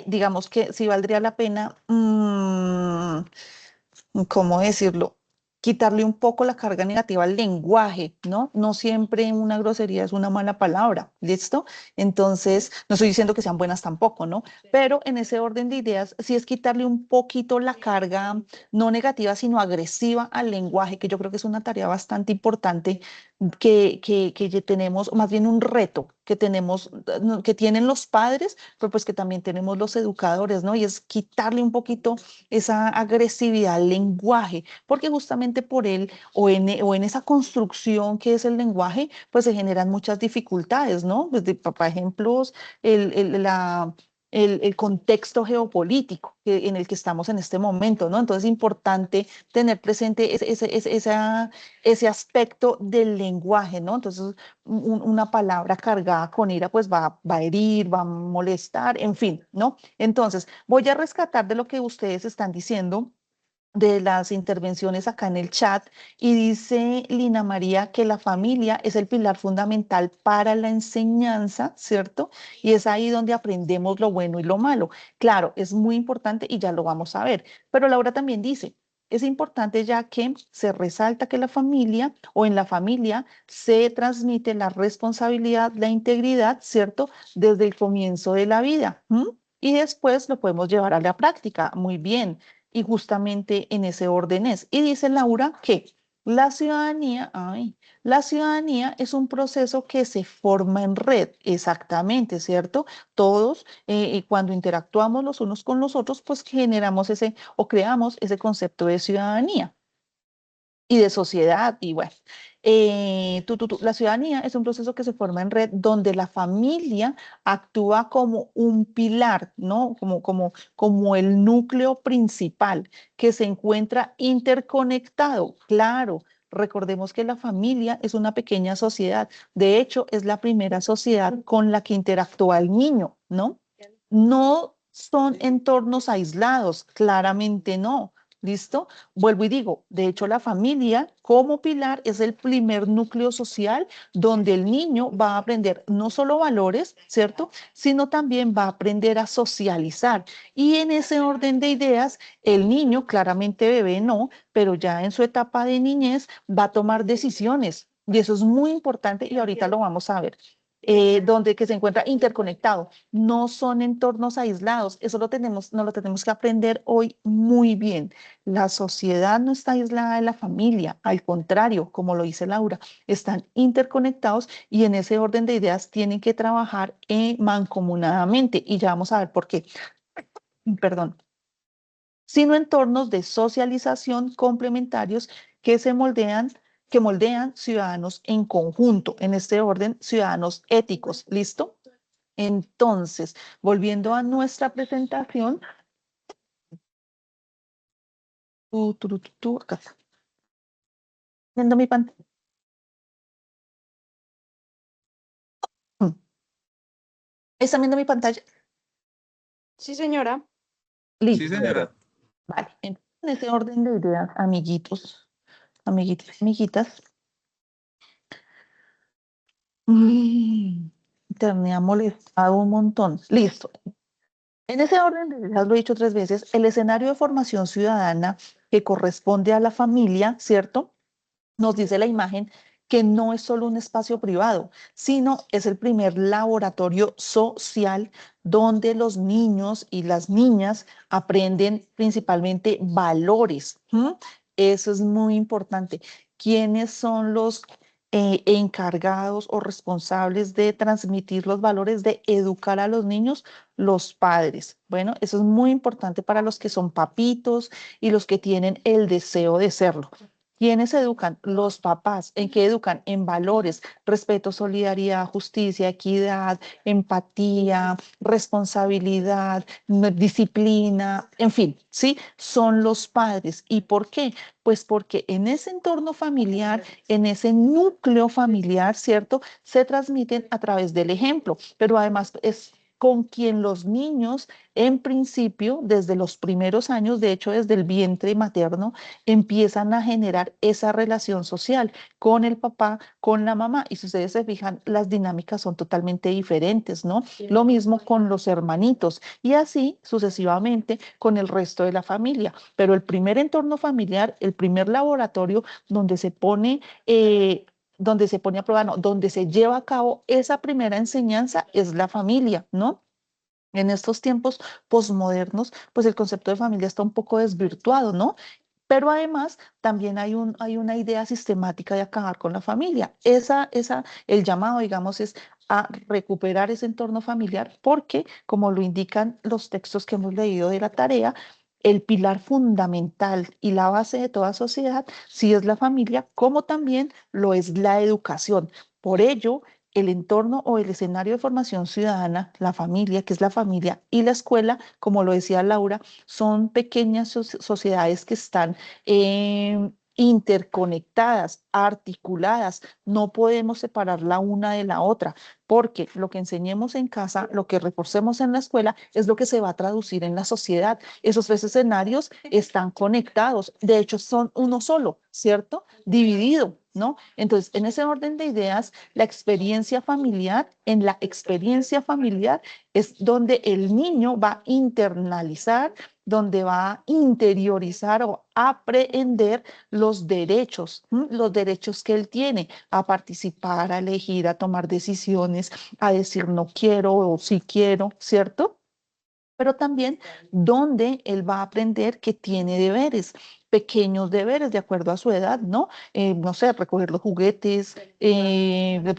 digamos que sí valdría la pena, ¿cómo decirlo? Quitarle un poco la carga negativa al lenguaje, ¿no? No siempre una grosería es una mala palabra, ¿listo? Entonces, no estoy diciendo que sean buenas tampoco, ¿no? Pero en ese orden de ideas, sí es quitarle un poquito la carga, no negativa, sino agresiva al lenguaje, que yo creo que es una tarea bastante importante que ya tenemos, o más bien un reto que tenemos, que tienen los padres, pero pues que también tenemos los educadores, ¿no? Y es quitarle un poquito esa agresividad al lenguaje, porque justamente por él o en esa construcción que es el lenguaje, pues se generan muchas dificultades, ¿no? Pues por ejemplos, el contexto geopolítico en el que estamos en este momento, ¿no? Entonces es importante tener presente ese aspecto del lenguaje, ¿no? Entonces, una palabra cargada con ira, pues va a herir, va a molestar, en fin, ¿no? Entonces, voy a rescatar de lo que ustedes están diciendo de las intervenciones acá en el chat y dice Lina María que la familia es el pilar fundamental para la enseñanza, ¿cierto? Y es ahí donde aprendemos lo bueno y lo malo. Claro, es muy importante y ya lo vamos a ver, pero Laura también dice, es importante ya que se resalta que la familia o en la familia se transmite la responsabilidad, la integridad, ¿cierto? Desde el comienzo de la vida. Y después lo podemos llevar a la práctica. Muy bien. Y justamente en ese orden es. Y dice Laura que la ciudadanía es un proceso que se forma en red, exactamente, ¿cierto? Todos, cuando interactuamos los unos con los otros, pues generamos ese o creamos ese concepto de ciudadanía y de sociedad. Y bueno, la ciudadanía es un proceso que se forma en red donde la familia actúa como un pilar, ¿no? Como el núcleo principal que se encuentra interconectado. Claro, recordemos que la familia es una pequeña sociedad. De hecho, es la primera sociedad con la que interactúa el niño, ¿no? No son entornos aislados, claramente no. ¿Listo? Vuelvo y digo, de hecho la familia como pilar es el primer núcleo social donde el niño va a aprender no solo valores, ¿cierto? Sino también va a aprender a socializar. Y en ese orden de ideas, el niño, claramente bebé no, pero ya en su etapa de niñez va a tomar decisiones. Y eso es muy importante y ahorita lo vamos a ver. Donde que se encuentra interconectado. No son entornos aislados. Eso no lo tenemos que aprender hoy muy bien. La sociedad no está aislada de la familia, al contrario, como lo dice Laura, están interconectados y en ese orden de ideas tienen que trabajar mancomunadamente y ya vamos a ver por qué. Perdón. Sino entornos de socialización complementarios que moldean ciudadanos en conjunto, en este orden, ciudadanos éticos. ¿Listo? Entonces, volviendo a nuestra presentación, acá está. Viendo mi pantalla. ¿Están viendo mi pantalla? Sí, señora. Listo. Sí, señora. Vale. En ese orden de ideas, amiguitos, amiguitas. Internet ha molestado un montón. Listo. En ese orden de ideas, lo he dicho 3 veces, el escenario de formación ciudadana que corresponde a la familia, ¿cierto? Nos dice la imagen que no es solo un espacio privado, sino es el primer laboratorio social donde los niños y las niñas aprenden principalmente valores. Eso es muy importante. ¿Quiénes son los encargados o responsables de transmitir los valores, de educar a los niños? Los padres. Bueno, eso es muy importante para los que son papitos y los que tienen el deseo de serlo. ¿Quiénes educan? Los papás. ¿En qué educan? En valores, respeto, solidaridad, justicia, equidad, empatía, responsabilidad, disciplina, en fin, ¿sí? Son los padres. ¿Y por qué? Pues porque en ese entorno familiar, en ese núcleo familiar, ¿cierto? Se transmiten a través del ejemplo, pero además es con quien los niños, en principio, desde los primeros años, de hecho, desde el vientre materno, empiezan a generar esa relación social con el papá, con la mamá. Y si ustedes se fijan, las dinámicas son totalmente diferentes, ¿no? Lo mismo con los hermanitos y así sucesivamente con el resto de la familia. Pero el primer entorno familiar, el primer laboratorio donde se pone a prueba, no, donde se lleva a cabo esa primera enseñanza es la familia, ¿no? En estos tiempos posmodernos, pues el concepto de familia está un poco desvirtuado, ¿no? Pero además también hay una idea sistemática de acabar con la familia. El llamado, digamos, es a recuperar ese entorno familiar porque, como lo indican los textos que hemos leído de la tarea, el pilar fundamental y la base de toda sociedad sí es la familia, como también lo es la educación. Por ello, el entorno o el escenario de formación ciudadana, la familia, que es la familia, y la escuela, como lo decía Laura, son pequeñas sociedades que están interconectadas, articuladas. No podemos separar la una de la otra, porque lo que enseñemos en casa, lo que reforcemos en la escuela, es lo que se va a traducir en la sociedad. Esos 3 escenarios están conectados. De hecho, son uno solo, ¿cierto? Dividido, ¿no? Entonces, en ese orden de ideas, en la experiencia familiar es donde el niño va a internalizar, donde va a interiorizar o aprehender los derechos que él tiene a participar, a elegir, a tomar decisiones, a decir no quiero o sí quiero, ¿cierto? Pero también donde él va a aprender que tiene deberes, pequeños deberes de acuerdo a su edad, ¿no? No sé, recoger los juguetes,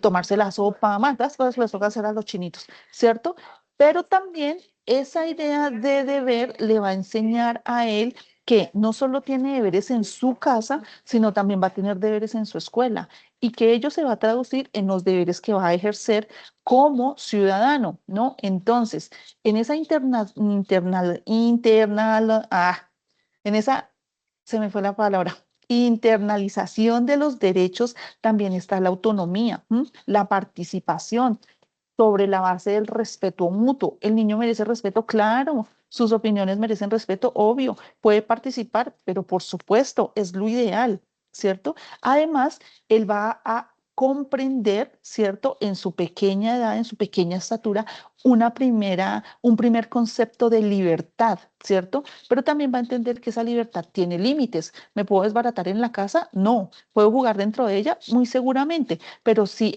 tomarse la sopa, más las cosas que les toca hacer a los chinitos, ¿cierto? Pero también esa idea de deber le va a enseñar a él que no solo tiene deberes en su casa, sino también va a tener deberes en su escuela y que ello se va a traducir en los deberes que va a ejercer como ciudadano, ¿no? Entonces, en esa en esa, se me fue la palabra, internalización de los derechos también está la autonomía, la participación sobre la base del respeto mutuo. El niño merece respeto, claro, sus opiniones merecen respeto, obvio, puede participar, pero por supuesto, es lo ideal, ¿cierto? Además, él va a comprender, ¿cierto? En su pequeña edad, en su pequeña estatura, un primer concepto de libertad, ¿cierto? Pero también va a entender que esa libertad tiene límites. ¿Me puedo desbaratar en la casa? No. ¿Puedo jugar dentro de ella? Muy seguramente. Pero si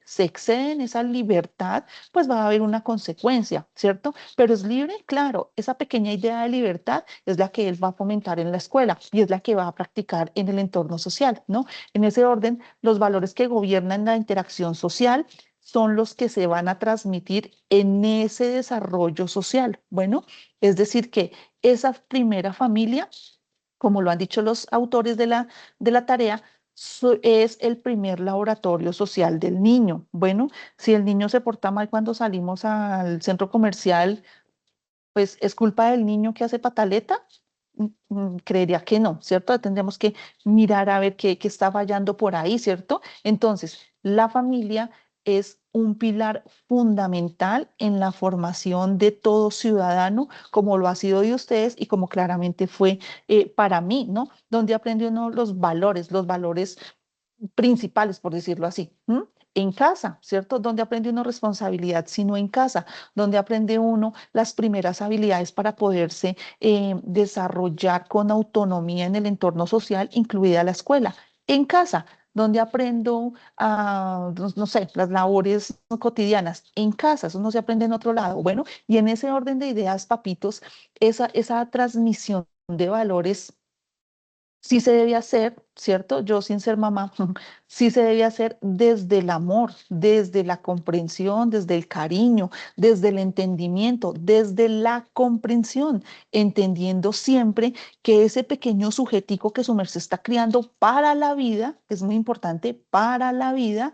se excede en esa libertad, pues va a haber una consecuencia, ¿cierto? Pero es libre, claro. Esa pequeña idea de libertad es la que él va a fomentar en la escuela y es la que va a practicar en el entorno social, ¿no? En ese orden, los valores que gobiernan la interacción social son los que se van a transmitir en ese desarrollo social. Bueno, es decir, que esa primera familia, como lo han dicho los autores de la tarea, es el primer laboratorio social del niño. Bueno, si el niño se porta mal cuando salimos al centro comercial, pues es culpa del niño que hace pataleta. Creería que no, ¿cierto? Tendríamos que mirar a ver qué está fallando por ahí, ¿cierto? Entonces, la familia es un pilar fundamental en la formación de todo ciudadano, como lo ha sido de ustedes y como claramente fue para mí, ¿no? Donde aprendió uno los valores principales, por decirlo así. En casa, ¿cierto? Donde aprende uno responsabilidad, sino en casa, donde aprende uno las primeras habilidades para poderse desarrollar con autonomía en el entorno social, incluida la escuela. En casa, donde aprendo, no sé, las labores cotidianas. En casa, eso no se aprende en otro lado. Bueno, y en ese orden de ideas, papitos, esa transmisión de valores sí se debe hacer, ¿cierto? Yo sin ser mamá, sí se debe hacer desde el amor, desde la comprensión, desde el cariño, desde el entendimiento, desde la comprensión, entendiendo siempre que ese pequeño sujetico que su merced está criando para la vida, es muy importante, para la vida,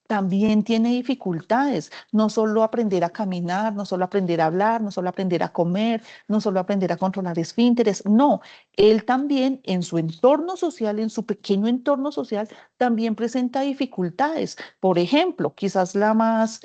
también tiene dificultades, no solo aprender a caminar, no solo aprender a hablar, no solo aprender a comer, no solo aprender a controlar esfínteres, no, él también en su entorno social, en su pequeño entorno social, también presenta dificultades. Por ejemplo, quizás la más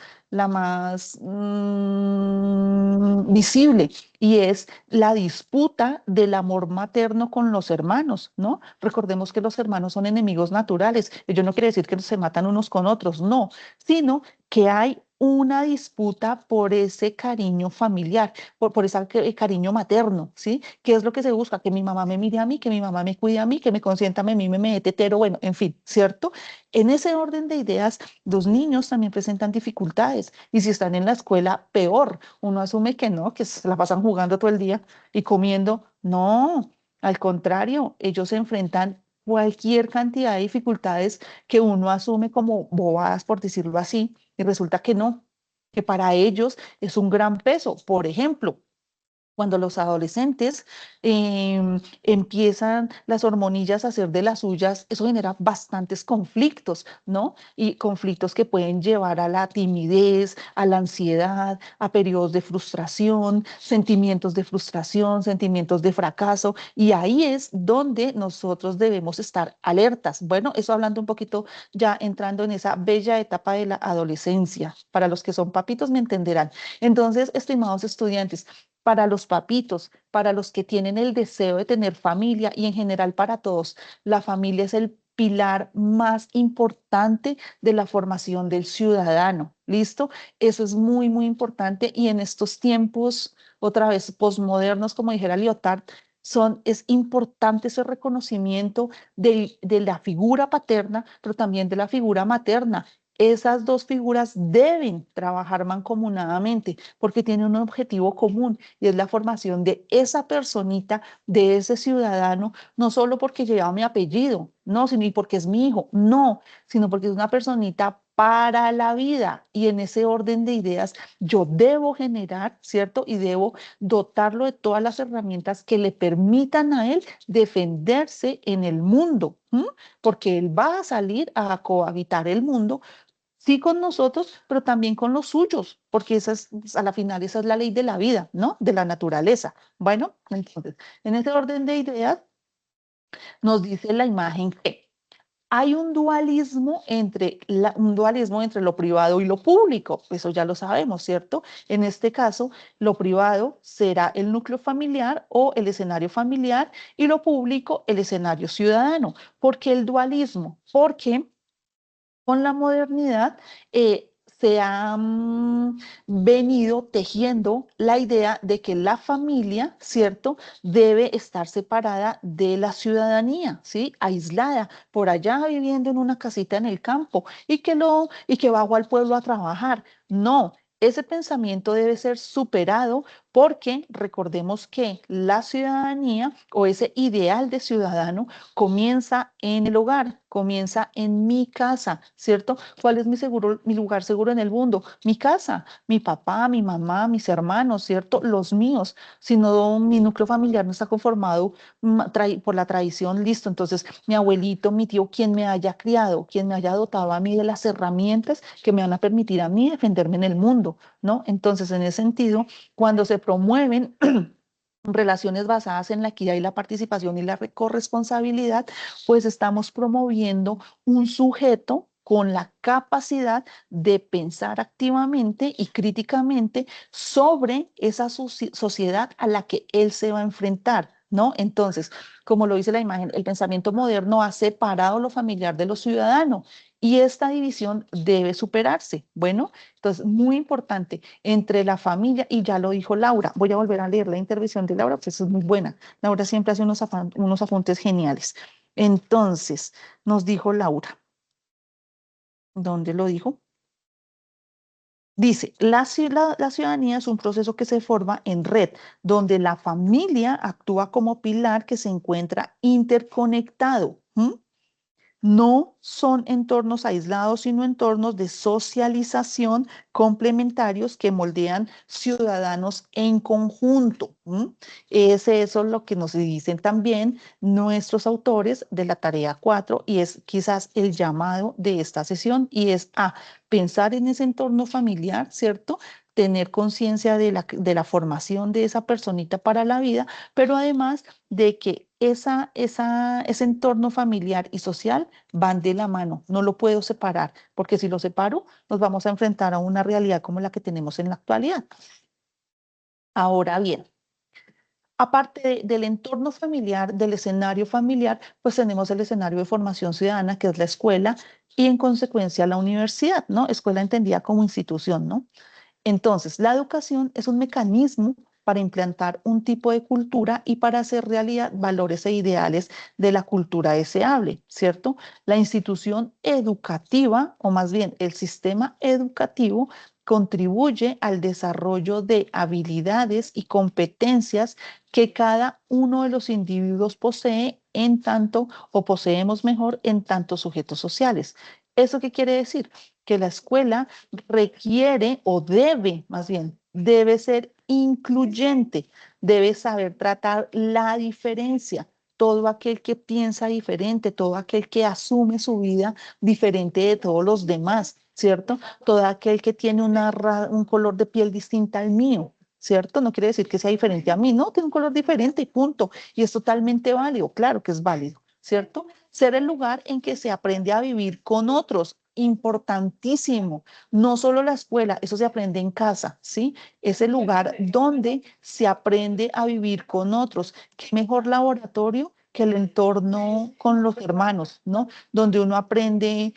visible y es la disputa del amor materno con los hermanos, ¿no? Recordemos que los hermanos son enemigos naturales. Ello no quiere decir que se matan unos con otros, no, sino que hay una disputa por ese cariño familiar, por ese cariño materno, ¿sí? ¿Qué es lo que se busca? Que mi mamá me mire a mí, que mi mamá me cuide a mí, que me consienta a mí, me tetero, bueno, en fin, ¿cierto? En ese orden de ideas, los niños también presentan dificultades y si están en la escuela, peor. Uno asume que no, que se la pasan jugando todo el día y comiendo. No, al contrario, ellos se enfrentan cualquier cantidad de dificultades que uno asume como bobadas, por decirlo así, y resulta que no, que para ellos es un gran peso. Por ejemplo, cuando los adolescentes empiezan las hormonillas a hacer de las suyas, eso genera bastantes conflictos, ¿no? Y conflictos que pueden llevar a la timidez, a la ansiedad, a periodos de frustración, sentimientos de fracaso. Y ahí es donde nosotros debemos estar alertas. Bueno, eso hablando un poquito ya entrando en esa bella etapa de la adolescencia. Para los que son papitos me entenderán. Entonces, estimados estudiantes, para los papitos, para los que tienen el deseo de tener familia y en general para todos, la familia es el pilar más importante de la formación del ciudadano. ¿Listo? Eso es muy, muy importante y en estos tiempos, otra vez, posmodernos, como dijera Lyotard, es importante ese reconocimiento de la figura paterna, pero también de la figura materna. Esas dos figuras deben trabajar mancomunadamente porque tienen un objetivo común y es la formación de esa personita, de ese ciudadano, no solo porque lleva mi apellido, no, sino y porque es mi hijo, no, sino porque es una personita para la vida y en ese orden de ideas yo debo generar, ¿cierto? Y debo dotarlo de todas las herramientas que le permitan a él defenderse en el mundo, porque él va a salir a cohabitar el mundo sí con nosotros, pero también con los suyos, porque a la final esa es la ley de la vida, ¿no? De la naturaleza. Bueno, entonces, en ese orden de ideas nos dice la imagen que hay un dualismo entre lo privado y lo público, eso ya lo sabemos, ¿cierto? En este caso, lo privado será el núcleo familiar o el escenario familiar y lo público el escenario ciudadano. ¿Por qué el dualismo? Porque con la modernidad se ha venido tejiendo la idea de que la familia, ¿cierto?, debe estar separada de la ciudadanía, ¿sí?, aislada, por allá viviendo en una casita en el campo y que bajo al pueblo a trabajar. No. Ese pensamiento debe ser superado porque recordemos que la ciudadanía o ese ideal de ciudadano comienza en el hogar, comienza en mi casa, ¿cierto? ¿Cuál es mi lugar seguro en el mundo? Mi casa, mi papá, mi mamá, mis hermanos, ¿cierto? Los míos. Si no, mi núcleo familiar no está conformado por la tradición, listo. Entonces, mi abuelito, mi tío, quien me haya criado, quien me haya dotado a mí de las herramientas que me van a permitir a mí defenderme en el mundo, ¿no? Entonces, en ese sentido, cuando se promueven relaciones basadas en la equidad y la participación y la corresponsabilidad, pues estamos promoviendo un sujeto con la capacidad de pensar activamente y críticamente sobre esa sociedad a la que él se va a enfrentar, ¿no? Entonces, como lo dice la imagen, el pensamiento moderno ha separado lo familiar de lo ciudadano y esta división debe superarse. Bueno, entonces, muy importante, entre la familia, y ya lo dijo Laura, voy a volver a leer la intervención de Laura, pues es muy buena. Laura siempre hace unos apuntes geniales. Entonces, nos dijo Laura, ¿dónde lo dijo? Dice, la ciudadanía es un proceso que se forma en red, donde la familia actúa como pilar que se encuentra interconectado. No son entornos aislados, sino entornos de socialización complementarios que moldean ciudadanos en conjunto. Eso es lo que nos dicen también nuestros autores de la tarea 4 y es quizás el llamado de esta sesión y es a pensar en ese entorno familiar, ¿cierto? Tener conciencia de la formación de esa personita para la vida, pero además de que ese entorno familiar y social van de la mano, no lo puedo separar, porque si lo separo, nos vamos a enfrentar a una realidad como la que tenemos en la actualidad. Ahora bien, aparte del entorno familiar, del escenario familiar, pues tenemos el escenario de formación ciudadana, que es la escuela, y en consecuencia la universidad, ¿no? Escuela entendida como institución, ¿no? Entonces, la educación es un mecanismo para implantar un tipo de cultura y para hacer realidad valores e ideales de la cultura deseable, ¿cierto? La institución educativa, o más bien el sistema educativo, contribuye al desarrollo de habilidades y competencias que cada uno de los individuos posee en tanto, o poseemos mejor, en tantos sujetos sociales. ¿Eso qué quiere decir? Que la escuela requiere o debe, más bien, debe ser incluyente, debe saber tratar la diferencia. Todo aquel que piensa diferente, todo aquel que asume su vida diferente de todos los demás, ¿cierto? Todo aquel que tiene un color de piel distinta al mío, ¿cierto? No quiere decir que sea diferente a mí, no, tiene un color diferente y punto. Y es totalmente válido, claro que es válido, ¿cierto? Ser el lugar en que se aprende a vivir con otros, importantísimo. No solo la escuela, eso se aprende en casa, ¿sí? Es el lugar donde se aprende a vivir con otros. ¿Qué mejor laboratorio que el entorno con los hermanos, ¿no? Donde uno aprende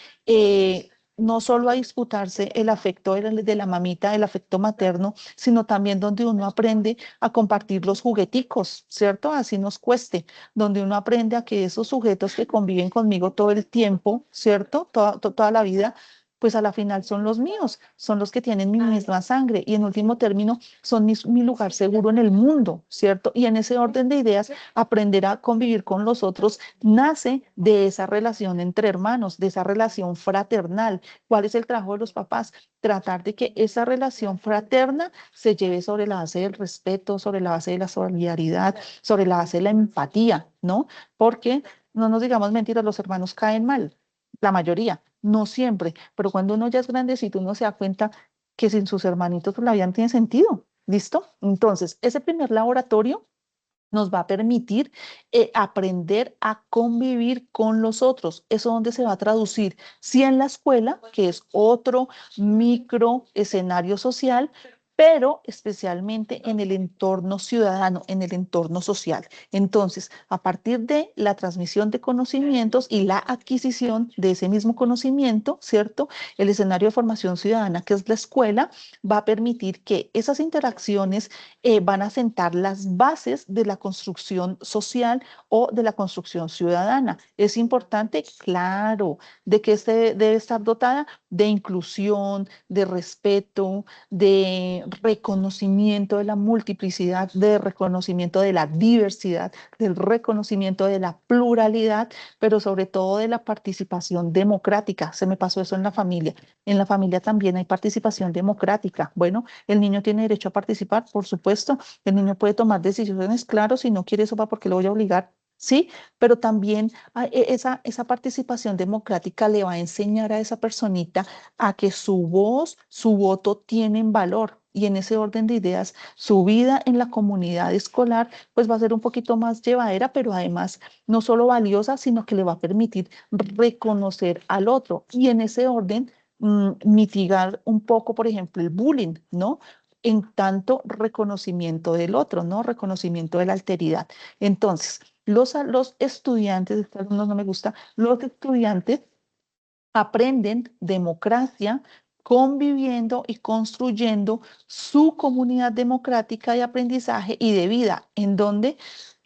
no solo a disputarse el afecto de la mamita, el afecto materno, sino también donde uno aprende a compartir los jugueticos, ¿cierto? Así nos cueste, donde uno aprende a que esos sujetos que conviven conmigo todo el tiempo, ¿cierto? Toda la vida, pues a la final son los míos, son los que tienen mi misma sangre y en último término son mi lugar seguro en el mundo, ¿cierto? Y en ese orden de ideas, aprender a convivir con los otros nace de esa relación entre hermanos, de esa relación fraternal. ¿Cuál es el trabajo de los papás? Tratar de que esa relación fraterna se lleve sobre la base del respeto, sobre la base de la solidaridad, sobre la base de la empatía, ¿no? Porque no nos digamos mentiras, los hermanos caen mal, la mayoría, no siempre, pero cuando uno ya es grandecito, uno se da cuenta que sin sus hermanitos pues, la vida no tiene sentido, ¿listo? Entonces, ese primer laboratorio nos va a permitir aprender a convivir con los otros. ¿Eso dónde se va a traducir? Sí, en la escuela, que es otro micro escenario social, pero especialmente en el entorno ciudadano, en el entorno social. Entonces, a partir de la transmisión de conocimientos y la adquisición de ese mismo conocimiento, ¿cierto? El escenario de formación ciudadana, que es la escuela, va a permitir que esas interacciones van a sentar las bases de la construcción social o de la construcción ciudadana. ¿Es importante? Claro. ¿De que debe estar dotada? De inclusión, de respeto, de reconocimiento de la multiplicidad, de reconocimiento de la diversidad, del reconocimiento de la pluralidad, pero sobre todo de la participación democrática. Se me pasó eso en la familia. En la familia también hay participación democrática. Bueno, el niño tiene derecho a participar, por supuesto. El niño puede tomar decisiones, claro, si no quiere eso, ¿para por qué lo voy a obligar? Sí, pero también esa participación democrática le va a enseñar a esa personita a que su voz, su voto tienen valor. Y en ese orden de ideas, su vida en la comunidad escolar, pues va a ser un poquito más llevadera, pero además no solo valiosa, sino que le va a permitir reconocer al otro. Y en ese orden, mitigar un poco, por ejemplo, el bullying, ¿no? En tanto reconocimiento del otro, ¿no? Reconocimiento de la alteridad. Entonces, los estudiantes, este alumno no me gusta, los estudiantes aprenden democracia conviviendo y construyendo su comunidad democrática de aprendizaje y de vida, en donde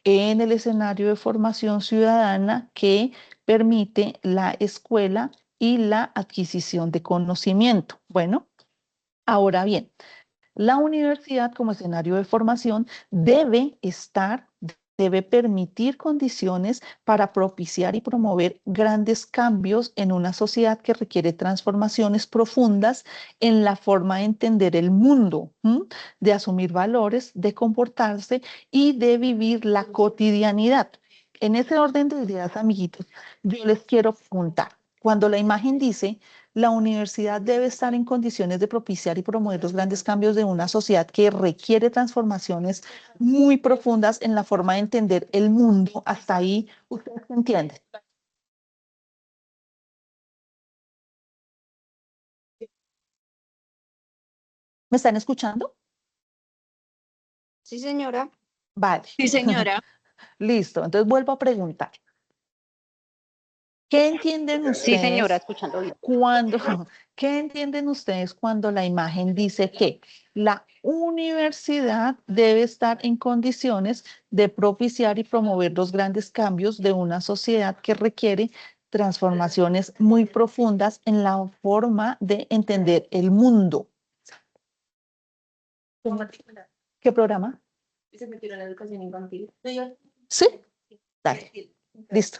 en el escenario de formación ciudadana que permite la escuela y la adquisición de conocimiento. Bueno, ahora bien, la universidad como escenario de formación debe permitir condiciones para propiciar y promover grandes cambios en una sociedad que requiere transformaciones profundas en la forma de entender el mundo, de asumir valores, de comportarse y de vivir la cotidianidad. En ese orden de ideas, amiguitos, yo les quiero preguntar, cuando la imagen dice la universidad debe estar en condiciones de propiciar y promover los grandes cambios de una sociedad que requiere transformaciones muy profundas en la forma de entender el mundo. Hasta ahí, ¿ustedes entienden? ¿Me están escuchando? Sí, señora. Vale. Sí, señora. Listo. Entonces vuelvo a preguntar. ¿Qué entienden Sí, señora, ustedes escuchando bien. cuando, qué entienden ustedes cuando la imagen dice que la universidad debe estar en condiciones de propiciar y promover los grandes cambios de una sociedad que requiere transformaciones muy profundas en la forma de entender el mundo? ¿Qué programa? Se metió en la educación infantil. Sí, dale, listo.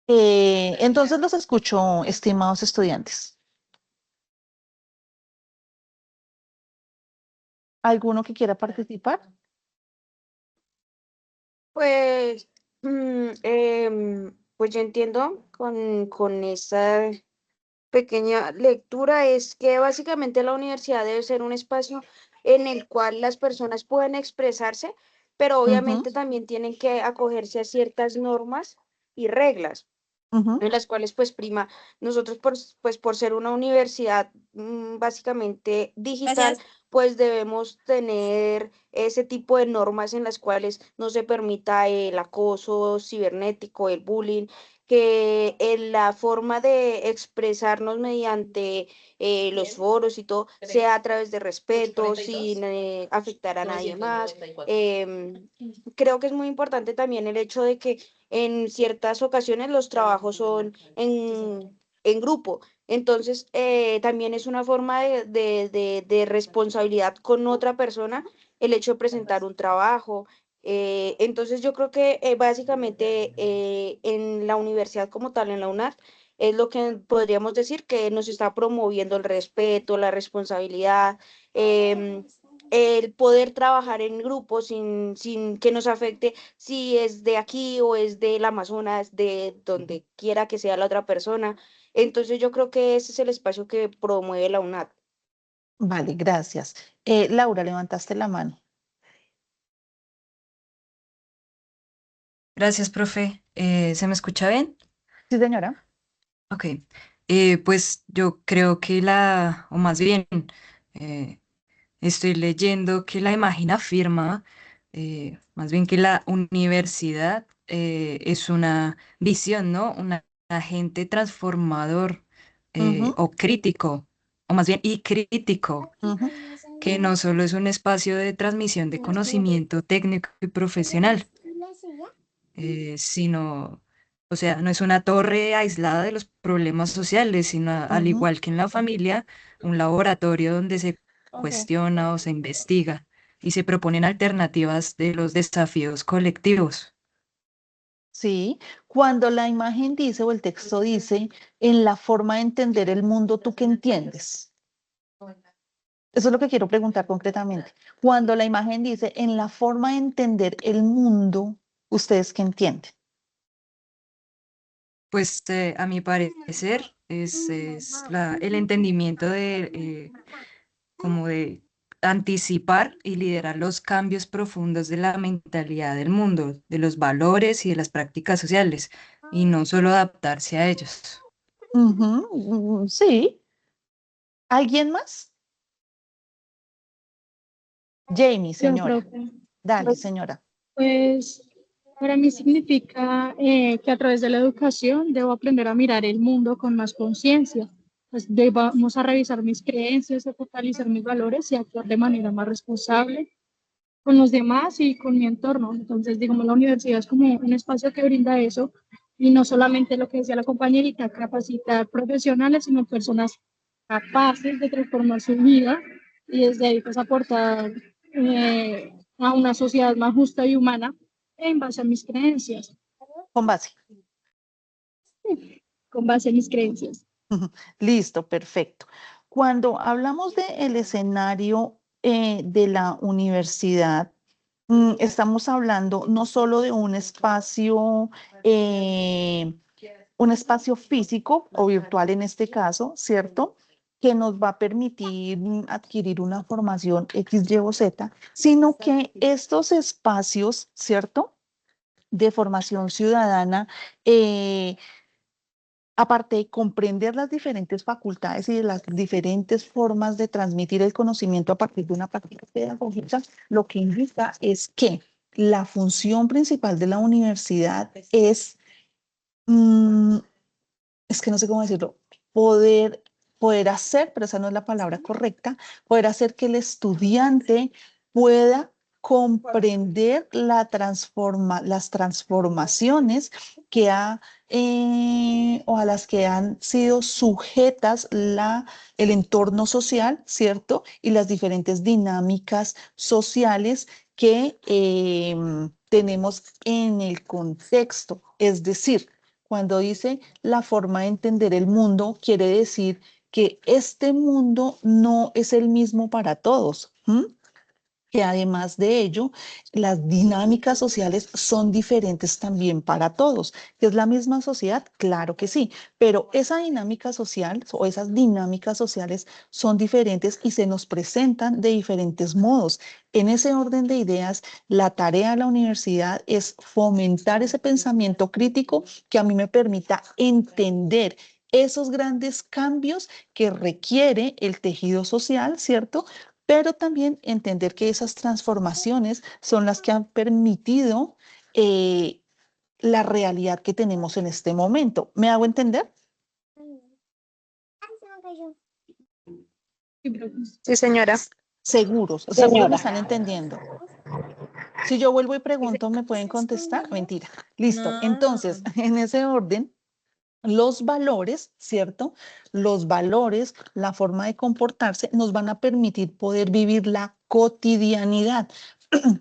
Entonces los escucho, estimados estudiantes. ¿Alguno que quiera participar? Pues, pues yo entiendo con esa pequeña lectura es que básicamente la universidad debe ser un espacio en el cual las personas puedan expresarse, pero obviamente también tienen que acogerse a ciertas normas y reglas en las cuales pues prima nosotros pues por ser una universidad básicamente digital, pues debemos tener ese tipo de normas en las cuales no se permita el acoso cibernético, el bullying, que la forma de expresarnos mediante los foros y todo sea a través de respeto, sin afectar a nadie más. Creo que es muy importante también el hecho de que en ciertas ocasiones los trabajos son en grupo. Entonces, también es una forma de responsabilidad con otra persona el hecho de presentar un trabajo. Entonces, yo creo que básicamente en la universidad como tal, en la UNAD, es lo que podríamos decir que nos está promoviendo el respeto, la responsabilidad, el poder trabajar en grupo sin que nos afecte si es de aquí o es del Amazonas, de donde quiera que sea la otra persona. Entonces yo creo que ese es el espacio que promueve la UNAD. Vale, gracias. Laura, levantaste la mano. Gracias, profe. ¿Se me escucha bien? Sí, señora. Ok. Pues yo creo que o más bien, eh, estoy leyendo que la imagen afirma, más bien que la universidad es una visión, ¿no? Un agente transformador Ujú, o crítico, o más bien y crítico, ujú, que no solo es un espacio de transmisión de conocimiento técnico y profesional, sino, o sea, no es una torre aislada de los problemas sociales, sino al ujú. igual que en la familia, un laboratorio donde se cuestiona o se investiga y se proponen alternativas de los desafíos colectivos. Sí, cuando la imagen dice o el texto dice en la forma de entender el mundo, ¿tú qué entiendes? Eso es lo que quiero preguntar concretamente. Cuando la imagen dice en la forma de entender el mundo, ¿ustedes qué entienden? Pues a mi parecer es el entendimiento como de anticipar y liderar los cambios profundos de la mentalidad del mundo, de los valores y de las prácticas sociales, y no solo adaptarse a ellos. Ujú, sí. ¿Alguien más? Jamie, Yo señora. creo que, Dale, señora. pues, para mí significa que a través de la educación debo aprender a mirar el mundo con más conciencia. Pues vamos a revisar mis creencias, a fortalecer mis valores y actuar de manera más responsable con los demás y con mi entorno. Entonces, digamos, la universidad es como un espacio que brinda eso y no solamente lo que decía la compañerita, capacitar profesionales, sino personas capaces de transformar su vida y desde ahí pues aportar a una sociedad más justa y humana en base a mis creencias, Con base. con base en mis creencias. Listo, perfecto. Cuando hablamos del escenario de la universidad, estamos hablando no solo de un espacio físico o virtual en este caso, ¿cierto? Que nos va a permitir adquirir una formación X, Y o Z, sino que estos espacios, ¿cierto? De formación ciudadana, aparte de comprender las diferentes facultades y de las diferentes formas de transmitir el conocimiento a partir de una práctica pedagógica, lo que indica es que la función principal de la universidad mm, es que no sé cómo decirlo, poder, poder hacer, pero esa no es la palabra correcta, poder hacer que el estudiante pueda comprender las transformaciones o a las que han sido sujetas el entorno social, ¿cierto? Y las diferentes dinámicas sociales que tenemos en el contexto. Es decir, cuando dice la forma de entender el mundo, quiere decir que este mundo no es el mismo para todos. Que además de ello, las dinámicas sociales son diferentes también para todos. ¿Que es la misma sociedad? Claro que sí, pero esa dinámica social o esas dinámicas sociales son diferentes y se nos presentan de diferentes modos. En ese orden de ideas, la tarea de la universidad es fomentar ese pensamiento crítico que a mí me permita entender esos grandes cambios que requiere el tejido social, ¿cierto? Pero también entender que esas transformaciones son las que han permitido eh, la realidad que tenemos en este momento. ¿Me hago entender? Sí, señora. Seguros, o sea, seguros me están entendiendo. Si yo vuelvo y pregunto, ¿me pueden contestar? Mentira. Listo. Entonces, en ese orden, los valores, ¿cierto? Los valores, la forma de comportarse nos van a permitir poder vivir la cotidianidad.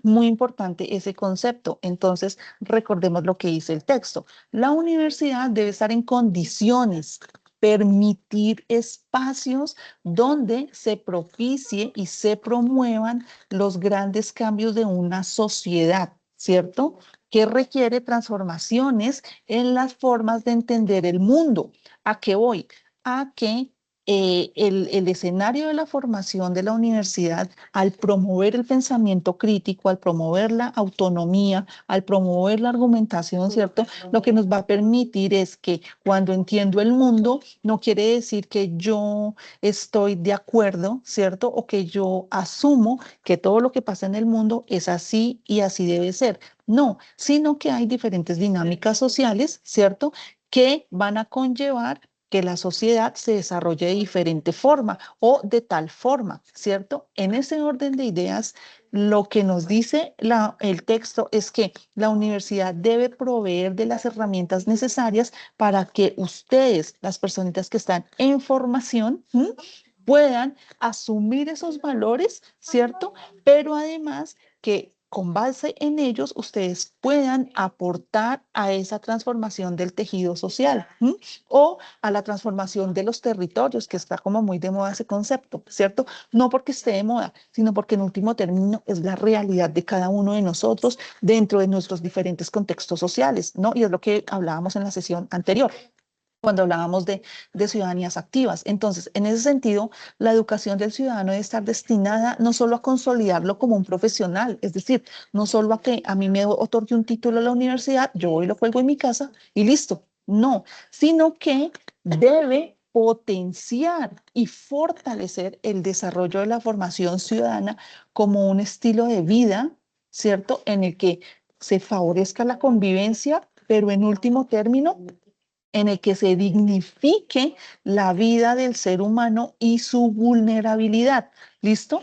Muy importante ese concepto. Entonces, recordemos lo que dice el texto. La universidad debe estar en condiciones, permitir espacios donde se propicie y se promuevan los grandes cambios de una sociedad, ¿cierto? Que requiere transformaciones en las formas de entender el mundo. ¿A qué voy? A que el escenario de la formación de la universidad, al promover el pensamiento crítico, al promover la autonomía, al promover la argumentación, ¿cierto? Lo que nos va a permitir es que cuando entiendo el mundo, no quiere decir que yo estoy de acuerdo, ¿cierto? O que yo asumo que todo lo que pasa en el mundo es así y así debe ser. No, sino que hay diferentes dinámicas sociales, ¿cierto? Que van a conllevar que la sociedad se desarrolle de diferente forma o de tal forma, ¿cierto? En ese orden de ideas, lo que nos dice el texto es que la universidad debe proveer de las herramientas necesarias para que ustedes, las personitas que están en formación, puedan asumir esos valores, ¿cierto? Pero además que con base en ellos ustedes puedan aportar a esa transformación del tejido social o a la transformación de los territorios, que está como muy de moda ese concepto, ¿cierto? No porque esté de moda, sino porque en último término es la realidad de cada uno de nosotros dentro de nuestros diferentes contextos sociales, ¿no? Y es lo que hablábamos en la sesión anterior cuando hablábamos de ciudadanías activas. Entonces, en ese sentido, la educación del ciudadano debe estar destinada no solo a consolidarlo como un profesional, es decir, no solo a que a mí me otorgue un título a la universidad, yo voy y lo cuelgo en mi casa y listo. No, sino que debe potenciar y fortalecer el desarrollo de la formación ciudadana como un estilo de vida, ¿cierto? En el que se favorezca la convivencia, pero en último término, en el que se dignifique la vida del ser humano y su vulnerabilidad. ¿Listo?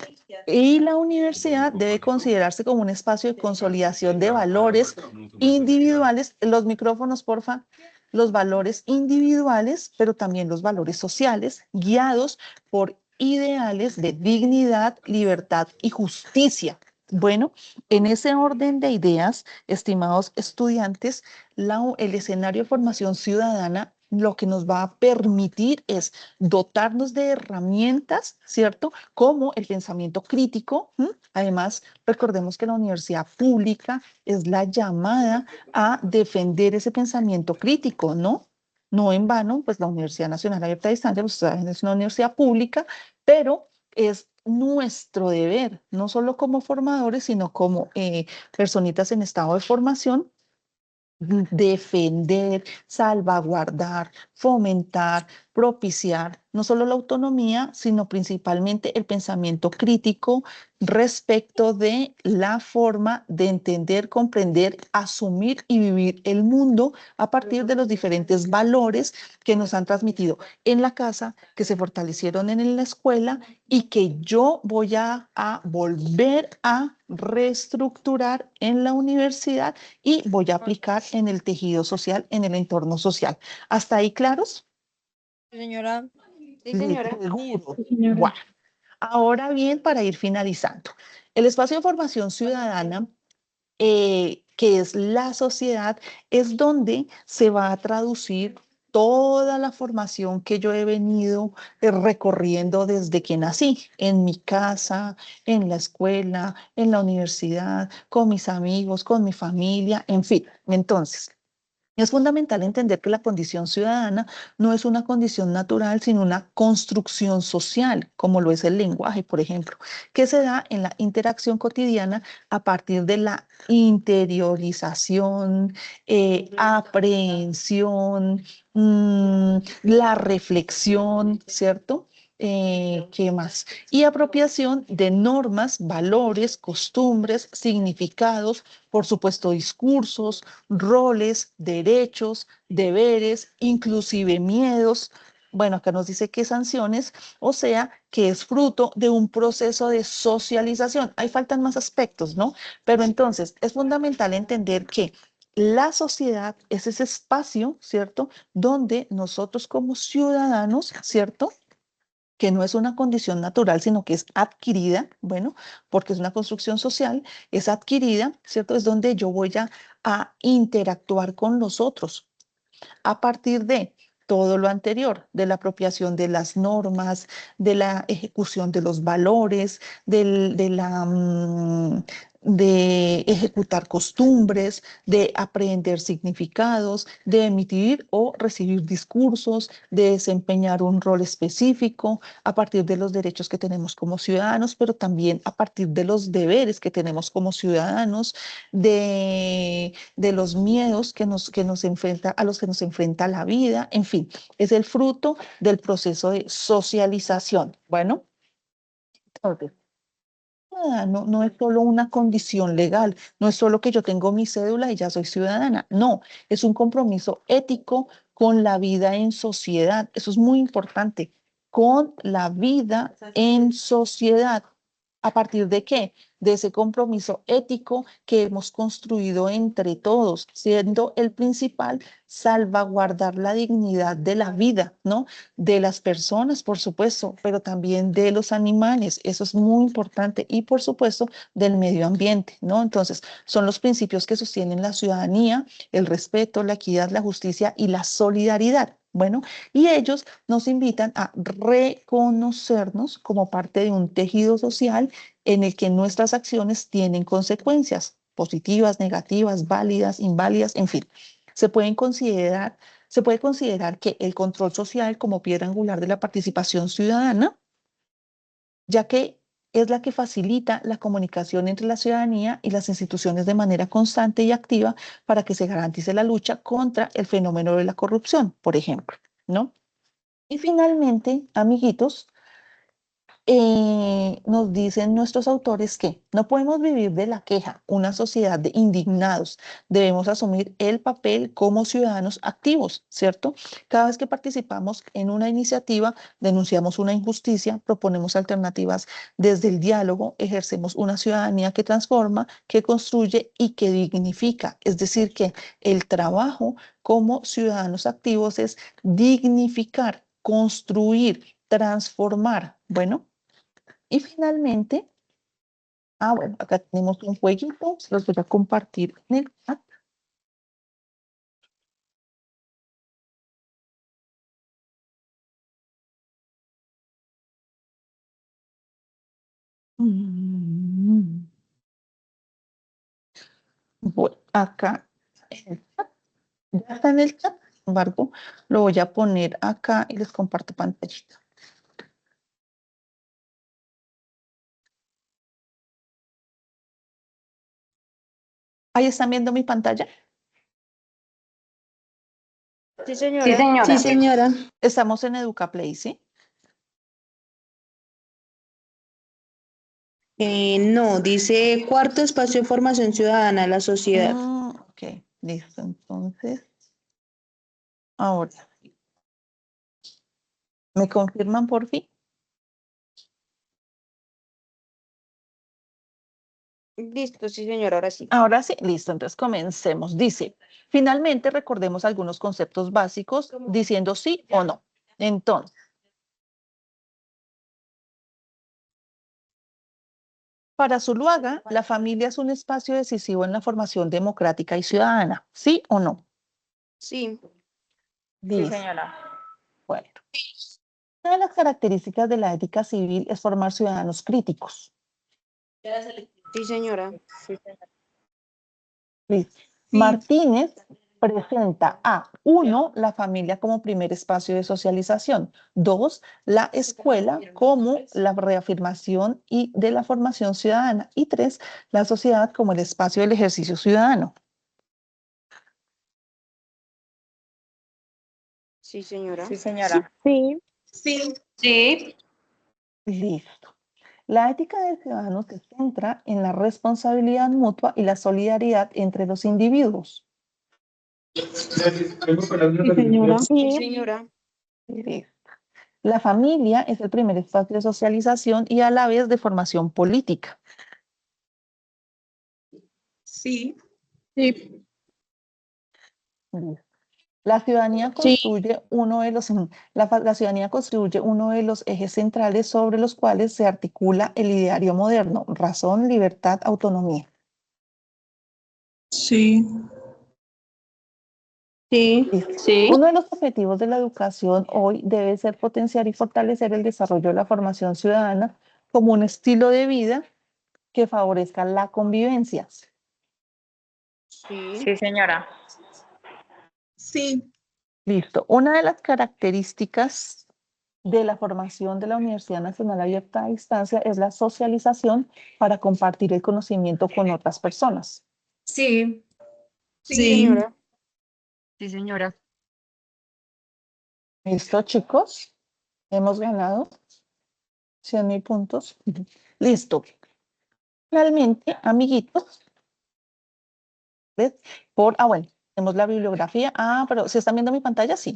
Y la universidad debe considerarse como un espacio de consolidación de valores individuales. Los micrófonos, porfa. Los valores individuales, pero también los valores sociales, guiados por ideales de dignidad, libertad y justicia. Bueno, en ese orden de ideas, estimados estudiantes, el escenario de formación ciudadana lo que nos va a permitir es dotarnos de herramientas, ¿cierto? Como el pensamiento crítico. Además, recordemos que la universidad pública es la llamada a defender ese pensamiento crítico, ¿no? No en vano, pues la Universidad Nacional Abierta a Distancia, pues, es una universidad pública, pero es nuestro deber, no solo como formadores, sino como personitas en estado de formación, defender, salvaguardar, fomentar, propiciar no solo la autonomía, sino principalmente el pensamiento crítico respecto de la forma de entender, comprender, asumir y vivir el mundo a partir de los diferentes valores que nos han transmitido en la casa, que se fortalecieron en la escuela y que yo voy a volver a reestructurar en la universidad y voy a aplicar en el tejido social, en el entorno social. ¿Hasta ahí claros? Señora, Sí, señora. Seguro. Sí, señora. Bueno, ahora bien, para ir finalizando, el espacio de formación ciudadana, que es la sociedad, es donde se va a traducir toda la formación que yo he venido recorriendo desde que nací, en mi casa, en la escuela, en la universidad, con mis amigos, con mi familia, en fin. Entonces, es fundamental entender que la condición ciudadana no es una condición natural, sino una construcción social, como lo es el lenguaje, por ejemplo, que se da en la interacción cotidiana a partir de la interiorización, aprehensión, la reflexión, ¿cierto? ¿Qué más? Y apropiación de normas, valores, costumbres, significados, por supuesto, discursos, roles, derechos, deberes, inclusive miedos. Bueno, acá nos dice que sanciones, o sea, que es fruto de un proceso de socialización. Ahí faltan más aspectos, ¿no? Pero entonces es fundamental entender que la sociedad es ese espacio, ¿cierto? Donde nosotros como ciudadanos, ¿cierto? Que no es una condición natural, sino que es adquirida, bueno, porque es una construcción social, es adquirida, ¿cierto? Es donde yo voy a interactuar con los otros a partir de todo lo anterior, de la apropiación de las normas, de la ejecución de los valores, de ejecutar costumbres, de aprender significados, de emitir o recibir discursos, de desempeñar un rol específico a partir de los derechos que tenemos como ciudadanos, pero también a partir de los deberes que tenemos como ciudadanos, de los miedos que nos enfrenta, a los que nos enfrenta la vida, en fin, es el fruto del proceso de socialización. Bueno, entonces, ciudadano no es solo una condición legal, no es solo que yo tengo mi cédula y ya soy ciudadana, no, es un compromiso ético con la vida en sociedad, eso es muy importante, con la vida en sociedad. ¿A partir de qué? De ese compromiso ético que hemos construido entre todos, siendo el principal salvaguardar la dignidad de la vida, ¿no? De las personas, por supuesto, pero también de los animales. Eso es muy importante. Y, por supuesto, del medio ambiente, ¿no? Entonces, son los principios que sostienen la ciudadanía, el respeto, la equidad, la justicia y la solidaridad. Bueno, y ellos nos invitan a reconocernos como parte de un tejido social en el que nuestras acciones tienen consecuencias positivas, negativas, válidas, inválidas, en fin. Se puede considerar que el control social como piedra angular de la participación ciudadana, ya que es la que facilita la comunicación entre la ciudadanía y las instituciones de manera constante y activa para que se garantice la lucha contra el fenómeno de la corrupción, por ejemplo, ¿no? Y finalmente, amiguitos, nos dicen nuestros autores que no podemos vivir de la queja, una sociedad de indignados. Debemos asumir el papel como ciudadanos activos, ¿cierto? Cada vez que participamos en una iniciativa, denunciamos una injusticia, proponemos alternativas desde el diálogo, ejercemos una ciudadanía que transforma, que construye y que dignifica. Es decir, que el trabajo como ciudadanos activos es dignificar, construir, transformar. Bueno. Y finalmente, bueno, acá tenemos un jueguito, se los voy a compartir en el chat. Bueno, acá en el chat, ya está en el chat, sin embargo, lo voy a poner acá y les comparto pantallita. Ahí están viendo mi pantalla. Sí, señora. Sí, señora. Estamos en EducaPlay, ¿sí? No, dice cuarto espacio de formación ciudadana de la sociedad. Ok, listo. Entonces, ahora, ¿me confirman por fin? Listo, sí, señora, ahora sí. Ahora sí, listo, entonces comencemos. Dice, finalmente recordemos algunos conceptos básicos diciendo sí o no. Entonces, para Zuluaga, la familia es un espacio decisivo en la formación democrática y ciudadana. ¿Sí o no? Sí. Sí, señora. Bueno, una de las características de la ética civil es formar ciudadanos críticos. Sí, señora. Listo. Martínez presenta a 1, la familia como primer espacio de socialización, 2, la escuela como la reafirmación y de la formación ciudadana y 3, la sociedad como el espacio del ejercicio ciudadano. Sí, señora. Sí, señora. Sí. Sí. Listo. La ética del ciudadano se centra en la responsabilidad mutua y la solidaridad entre los individuos. Sí, señora. Sí, señora. Listo. La familia es el primer espacio de socialización y a la vez de formación política. Sí. Sí. Listo. La ciudadanía construye la ciudadanía constituye uno de los ejes centrales sobre los cuales se articula el ideario moderno: razón, libertad, autonomía. Sí. Sí. Listo. Uno de los objetivos de la educación hoy debe ser potenciar y fortalecer el desarrollo de la formación ciudadana como un estilo de vida que favorezca la convivencia. Sí. Sí, señora. Sí. Listo. Una de las características de la formación de la Universidad Nacional Abierta a Distancia es la socialización para compartir el conocimiento con otras personas. Sí, Sí, Sí. señora. Sí, señora. ¿Listo, chicos? Hemos ganado 100.000 puntos. Listo. Finalmente, amiguitos, ¿ves? Bueno, tenemos la bibliografía. Pero ¿se están viendo mi pantalla? Sí.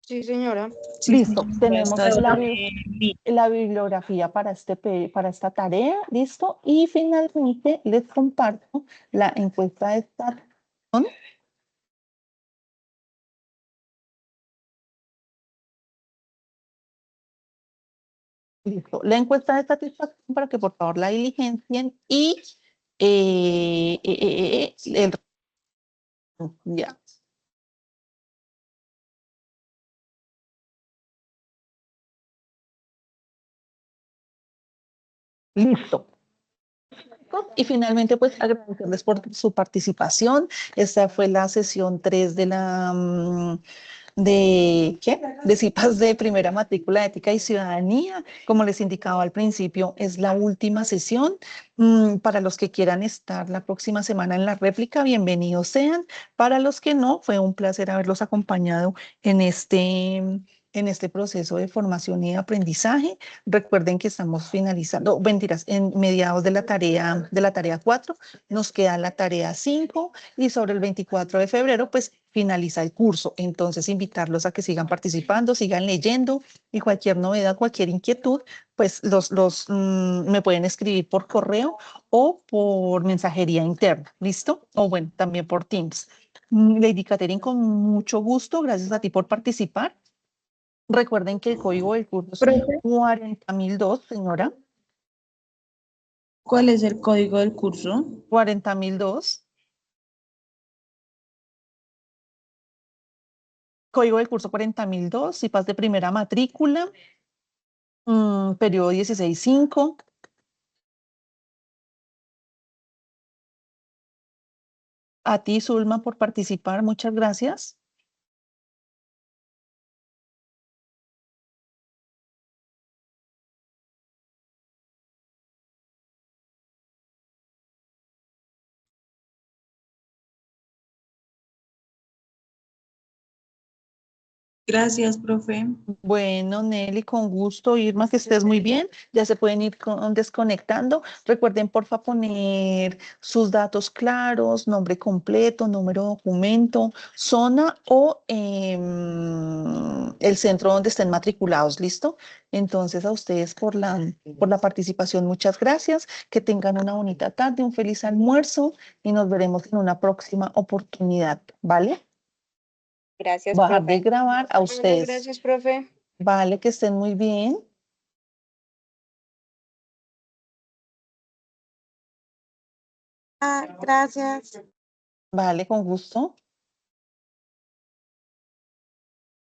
Sí, señora. Listo. Tenemos Está la bibliografía para esta tarea. Listo. Y finalmente les comparto la encuesta de satisfacción. Listo. La encuesta de satisfacción para que por favor la diligencien y ya. Listo. Y finalmente, pues agradecerles por su participación. Esta fue la sesión 3 de de CIPAS de primera matrícula, ética y ciudadanía. Como les indicaba al principio, es la última sesión. Para los que quieran estar la próxima semana en la réplica, bienvenidos sean. Para los que no, fue un placer haberlos acompañado en este proceso de formación y de aprendizaje. Recuerden que estamos finalizando, mentiras, en mediados de la tarea 4, nos queda la tarea 5 y sobre el 24 de febrero, pues finaliza el curso. Entonces, invitarlos a que sigan participando, sigan leyendo y cualquier novedad, cualquier inquietud, pues me pueden escribir por correo o por mensajería interna, ¿listo? O bueno, también por Teams. Lady Catherine, con mucho gusto, gracias a ti por participar. Recuerden que el código del curso es Profe, 40.002, señora. ¿cuál es el código del curso? 40.002. Código del curso 40.002, CIPAS de primera matrícula, periodo 16.5. A ti, Zulma, por participar, muchas gracias. Gracias, profe. Bueno, Nelly, con gusto. Irma, que estés muy bien. Ya se pueden ir desconectando. Recuerden, porfa, poner sus datos claros, nombre completo, número de documento, zona o el centro donde estén matriculados. ¿Listo? Entonces, a ustedes por la participación, muchas gracias. Que tengan una bonita tarde, un feliz almuerzo y nos veremos en una próxima oportunidad. ¿Vale? Gracias, Bajar de profe. grabar a Bueno, ustedes. gracias, profe. Vale, que estén muy bien. Gracias. Vale, con gusto.